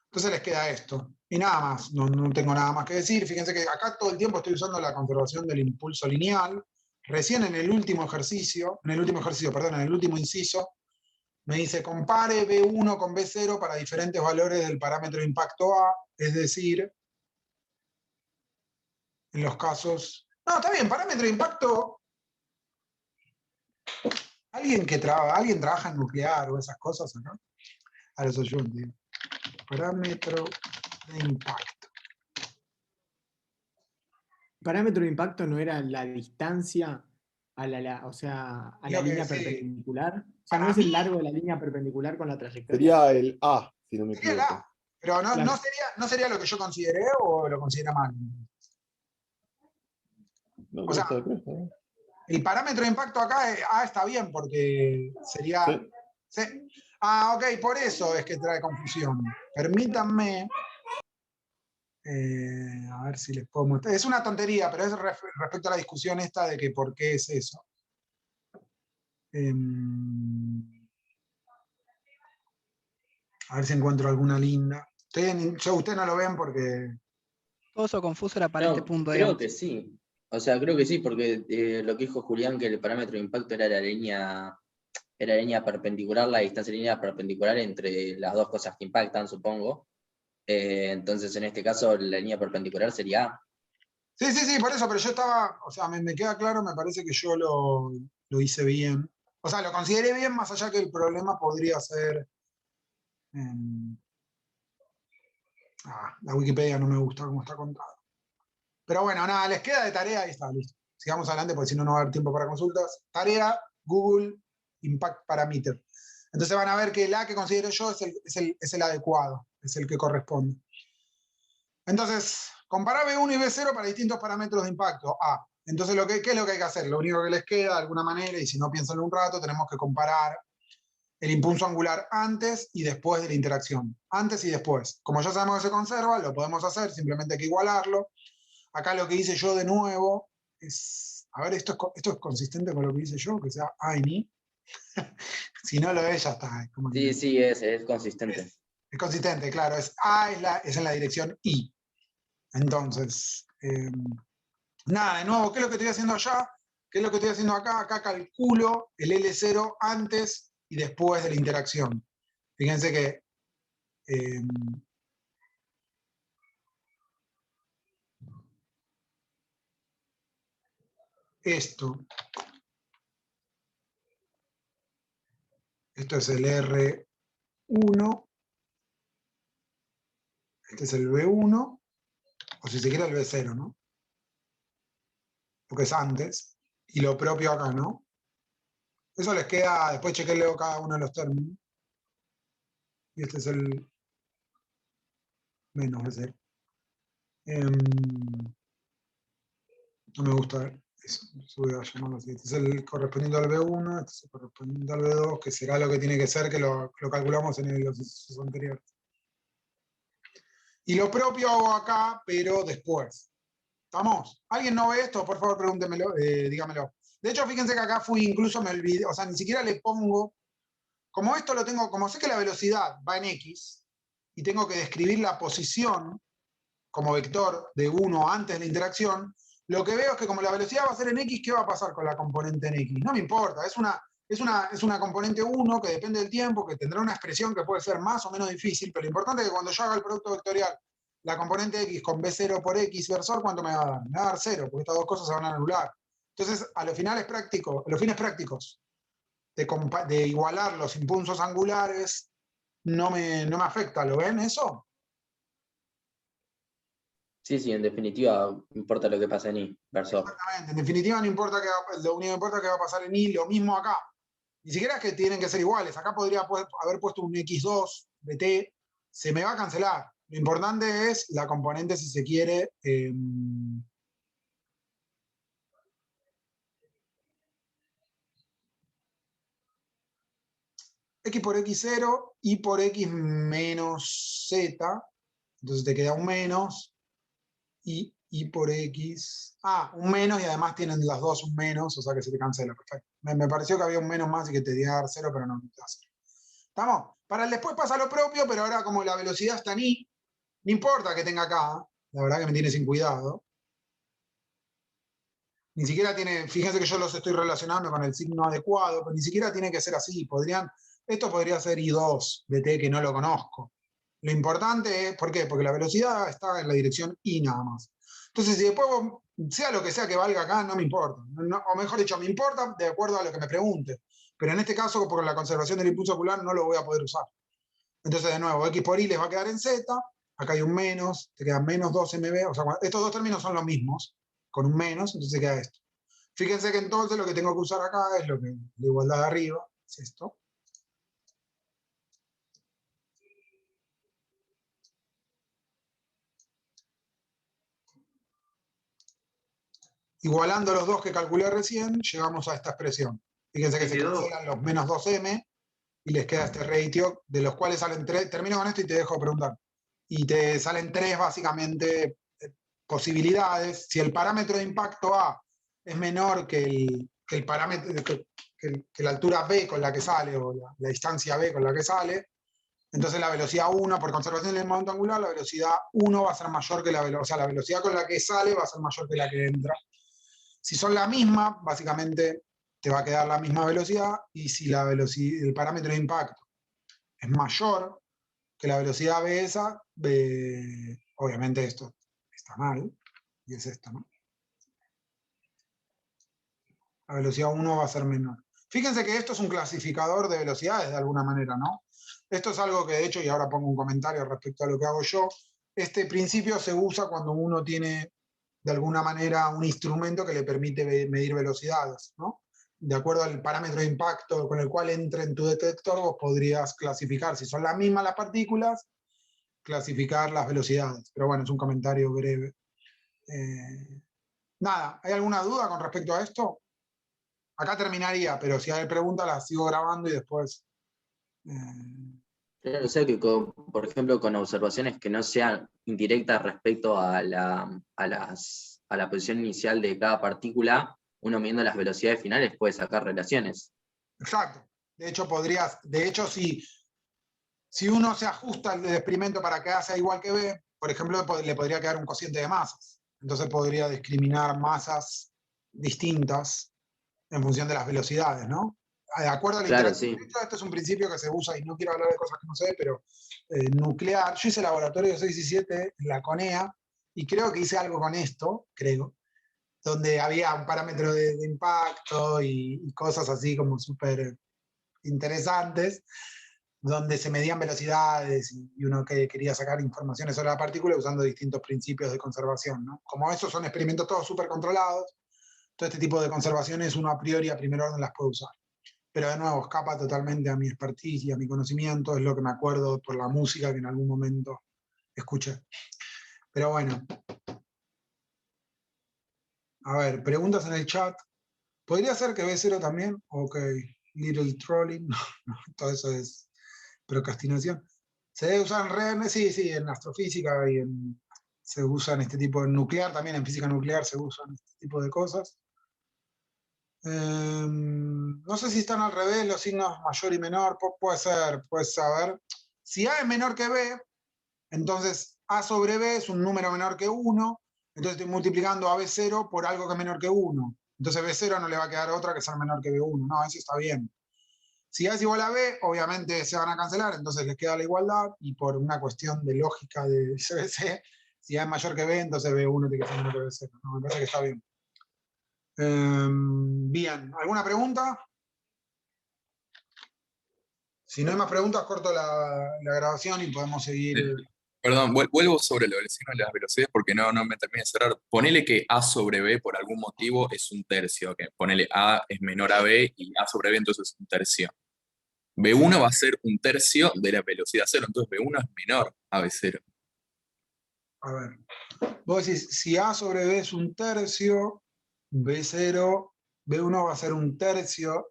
Entonces les queda esto. Y nada más, no tengo nada más que decir. Fíjense que acá todo el tiempo estoy usando la conservación del impulso lineal. Recién en el último ejercicio, en el último inciso, me dice compare B1 con B0 para diferentes valores del parámetro de impacto A, es decir, en los casos... No, está bien, parámetro de impacto... ¿Alguien trabaja en nuclear o esas cosas acá? Ahora soy yo, tío. Parámetro de impacto. Parámetro de impacto no era la distancia a o sea, a la Digo que línea sí. perpendicular. O sea, no Para es el mí largo de la línea perpendicular con la trayectoria. Sería el A, si no me sería el equivoco. A, pero no, Claro. no sería lo que yo consideré o lo considera mal. No, O sea, creo que está bien. el parámetro de impacto acá A está bien porque sería... Sí. ¿Sí? Ah, ok, por eso es que trae confusión. Permítanme... a ver si les puedo mostrar. Es una tontería, pero es respecto a la discusión esta de que por qué es eso. A ver si encuentro alguna linda. Ustedes no lo ven porque... Todo eso confuso era para este No, punto, creo digamos. que sí. O sea, creo que sí, porque lo que dijo Julián, que el parámetro de impacto era la línea perpendicular, la distancia de línea perpendicular entre las dos cosas que impactan, supongo. Entonces, en este caso, la línea perpendicular sería A. Sí, por eso, pero yo estaba, o sea, me queda claro, me parece que yo lo hice bien. O sea, lo consideré bien, más allá que el problema podría ser... la Wikipedia no me gusta cómo está contado. Pero bueno, nada, les queda de tarea y está, listo. sigamos adelante porque si no, no va a haber tiempo para consultas. Tarea, Google Impact Parameter. Entonces van a ver que el A que considero yo es el adecuado, es el que corresponde. Entonces, comparar B1 y B0 para distintos parámetros de impacto. A. Entonces, ¿qué es lo que hay que hacer? Lo único que les queda, de alguna manera, y si no piensan un rato, tenemos que comparar el impulso angular antes y después de la interacción. Antes y después. Como ya sabemos que se conserva, lo podemos hacer, simplemente hay que igualarlo. Acá lo que hice yo de nuevo es... A ver, esto es consistente con lo que hice yo, que sea A en I. Si no lo es, ya está. Sí, es consistente. Es consistente, claro. A es en la dirección I. Entonces, nada, de nuevo, ¿qué es lo que estoy haciendo allá? ¿Qué es lo que estoy haciendo acá? Acá calculo el L0 antes y después de la interacción. Fíjense que esto es el R1, este es el B1, o si se quiere el B0, ¿no? Porque es antes, y lo propio acá, ¿no? Eso les queda, después chequenleo cada uno de los términos. Y este es el menos B0. No me gusta eso, voy a llamarlo así. Este es el correspondiente al B1, este es el correspondiente al B2, que será lo que tiene que ser, que lo calculamos en los ejercicios anteriores. Y lo propio hago acá, pero después. ¿Estamos? ¿Alguien no ve esto? Por favor, pregúntemelo, dígamelo. De hecho, fíjense que acá incluso me olvidé, o sea, ni siquiera le pongo, como esto lo tengo, como sé que la velocidad va en X, y tengo que describir la posición como vector de 1 antes de la interacción, lo que veo es que como la velocidad va a ser en X, ¿qué va a pasar con la componente en X? No me importa, es una componente 1 que depende del tiempo, que tendrá una expresión que puede ser más o menos difícil, pero lo importante es que cuando yo haga el producto vectorial, la componente X con B0 por X versor, ¿cuánto me va a dar? Me va a dar 0, porque estas dos cosas se van a anular. Entonces, a los fines prácticos de igualar los impulsos angulares, no me afecta, ¿lo ven eso? Sí, en definitiva, no importa lo que pase en I, versor. Exactamente, en definitiva no importa lo único que importa es que va a pasar en I, lo mismo acá. Ni siquiera es que tienen que ser iguales, acá podría haber puesto un X2 de T, se me va a cancelar. Lo importante es la componente, si se quiere, X por X0, Y por X menos Z, entonces te queda un menos, y Y por X, un menos, y además tienen las dos un menos, o sea que se te cancela, perfecto. Me pareció que había un menos más y que te iba a dar 0, pero no te da 0. ¿Estamos? Para el después pasa lo propio, pero ahora como la velocidad está en I, no importa que tenga acá, la verdad que me tiene sin cuidado. Ni siquiera tiene, fíjense que yo los estoy relacionando con el signo adecuado, pero ni siquiera tiene que ser así. Esto podría ser I2 de T, que no lo conozco. Lo importante es, ¿por qué? Porque la velocidad está en la dirección I nada más. Entonces, si después, sea lo que sea que valga acá, no me importa. O mejor dicho, me importa de acuerdo a lo que me pregunte. Pero en este caso, por la conservación del impulso angular, no lo voy a poder usar. Entonces, de nuevo, X por Y les va a quedar en Z. Acá hay un menos, te queda menos 2mb. O sea, estos dos términos son los mismos, con un menos, entonces queda esto. Fíjense que entonces lo que tengo que usar acá es lo que la igualdad de arriba, es esto. Igualando los dos que calculé recién, llegamos a esta expresión. Fíjense que se cancelan los menos 2m y les queda este ratio, de los cuales salen 3. Termino con esto y te dejo preguntar. Y te salen 3 básicamente posibilidades. Si el parámetro de impacto A es menor que el parámetro, que la altura B con la que sale, o la distancia B con la que sale, entonces la velocidad 1, por conservación del momento angular, la velocidad 1 va a ser mayor que la velocidad, o sea, la velocidad con la que sale va a ser mayor que la que entra. Si son la misma, básicamente te va a quedar la misma velocidad, y si el parámetro de impacto es mayor que la velocidad B esa, obviamente esto está mal, y es esto, ¿no? La velocidad 1 va a ser menor. Fíjense que esto es un clasificador de velocidades de alguna manera, ¿no? Esto es algo que de hecho, y ahora pongo un comentario respecto a lo que hago yo, este principio se usa cuando uno tiene de alguna manera un instrumento que le permite medir velocidades, ¿no? De acuerdo al parámetro de impacto con el cual entre en tu detector, vos podrías clasificar, si son las mismas las partículas, clasificar las velocidades. Pero bueno, es un comentario breve. Nada, ¿hay alguna duda con respecto a esto? Acá terminaría, pero si hay preguntas las sigo grabando y después... Claro, o sea que, por ejemplo, con observaciones que no sean indirectas respecto a la posición inicial de cada partícula, uno midiendo las velocidades finales puede sacar relaciones. Exacto. De hecho, si uno se ajusta el experimento para que A sea igual que B, por ejemplo, le podría quedar un cociente de masas. Entonces podría discriminar masas distintas en función de las velocidades, ¿no? De acuerdo a la Claro, interacción. sí. Este es un principio que se usa, y no quiero hablar de cosas que no sé, pero nuclear. Yo hice laboratorio 6 y 7 en la CONEA, y creo que hice algo con esto, donde había un parámetro de impacto y cosas así como súper interesantes, donde se medían velocidades y uno que quería sacar informaciones sobre la partícula usando distintos principios de conservación, ¿no? Como esos son experimentos todos súper controlados, todo este tipo de conservaciones uno a priori a primer orden las puede usar. Pero de nuevo, escapa totalmente a mi expertise y a mi conocimiento, es lo que me acuerdo por la música que en algún momento escuché. Pero bueno. A ver, preguntas en el chat. ¿Podría ser que B0 también? Ok, little trolling. No, todo eso es procrastinación. ¿Se debe usar en redes? Sí, en astrofísica se usan este tipo de nuclear, también en física nuclear se usan este tipo de cosas. No sé si están al revés los signos mayor y menor, puede ser, puedes saber. Si A es menor que B, entonces A sobre B es un número menor que 1, entonces estoy multiplicando a B0 por algo que es menor que 1. Entonces B0 no le va a quedar otra que ser menor que B1, no, eso está bien. Si A es igual a B, obviamente se van a cancelar, entonces les queda la igualdad, y por una cuestión de lógica de CBC, si A es mayor que B, entonces B1 tiene que ser menor que B0. No, me parece que está bien. Bien, ¿alguna pregunta? Si no hay más preguntas, corto la grabación y podemos seguir. Perdón, vuelvo sobre lo del signo de las velocidades porque no me termina de cerrar. Ponele que A sobre B por algún motivo es un tercio. Que ponele A es menor a B y A sobre B entonces es un tercio. B1 va a ser un tercio de la velocidad cero, entonces B1 es menor a B0. A ver, vos decís, si A sobre B es un tercio, B0, B1 va a ser un tercio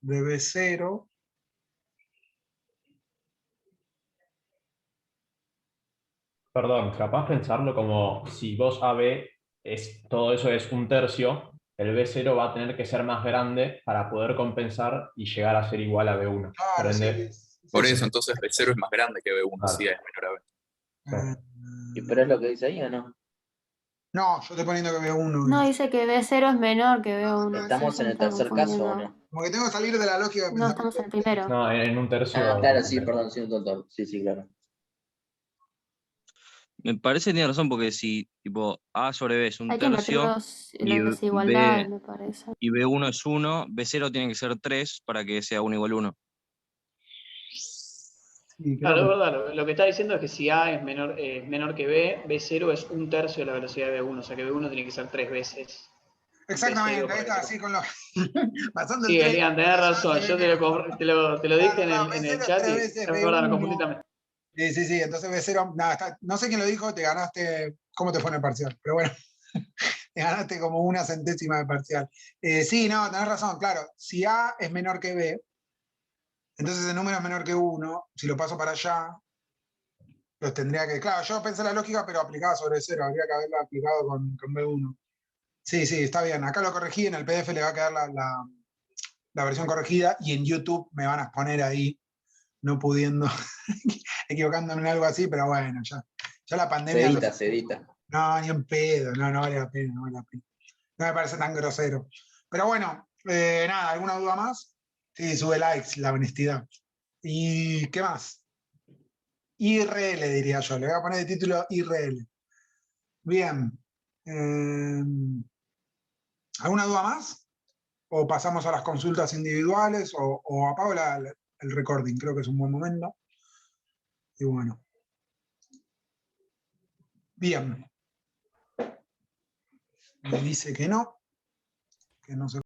de B0. Perdón, capaz pensarlo como si vos AB todo eso es un tercio, el B0 va a tener que ser más grande para poder compensar y llegar a ser igual a B1. Claro, Por ende, Por eso, entonces B0 es más grande que B1, Claro. si A es menor a B. ¿Y pero es lo que dice ahí o no? No, yo estoy poniendo que B1 No, es. dice que B0 es menor que B1. ¿Estamos en el tercer caso o no? Como que tengo que salir de la lógica de No, pensamiento. estamos en el primero. No, en un tercio. Ah, claro, sí, perdón, sí, doctor. Sí, claro. Me parece que tiene razón, porque si tipo A sobre B es un Hay que meter tercio las desigualdades, B, me parece. y B1 es 1, B0 tiene que ser 3 para que sea 1 igual a 1. Claro, es verdad, lo que está diciendo es que si A es menor que B, B0 es un tercio de la velocidad de B1, o sea que B1 tiene que ser 3 veces. Exactamente, B0 ahí está, así con lo. Pasando el Sí, 3. Elian, tenés razón, yo te lo dije en el chat y veces es verdad, me confundí B1. también. Sí, entonces B0, nada, no sé quién lo dijo, te ganaste, ¿cómo te fue en el parcial? Pero bueno, te ganaste como una centésima de parcial. Sí, no, tenés razón, claro, si A es menor que B, entonces el número es menor que 1, si lo paso para allá, los tendría que, claro, yo pensé la lógica, pero aplicada sobre 0, habría que haberla aplicado con B1. Sí, está bien, acá lo corregí, en el PDF le va a quedar la versión corregida, y en YouTube me van a exponer ahí, no pudiendo, equivocándome en algo así, pero bueno, ya la pandemia... Se edita. No, ni en pedo, no vale la pena, no vale la pena. No me parece tan grosero. Pero bueno, nada, ¿alguna duda más? Sí, sube likes, la honestidad. ¿Y qué más? IRL, diría yo, le voy a poner de título IRL. Bien. ¿Alguna duda más? ¿O pasamos a las consultas individuales? ¿O apago el recording? Creo que es un buen momento. Y bueno. Bien. Me dice que no se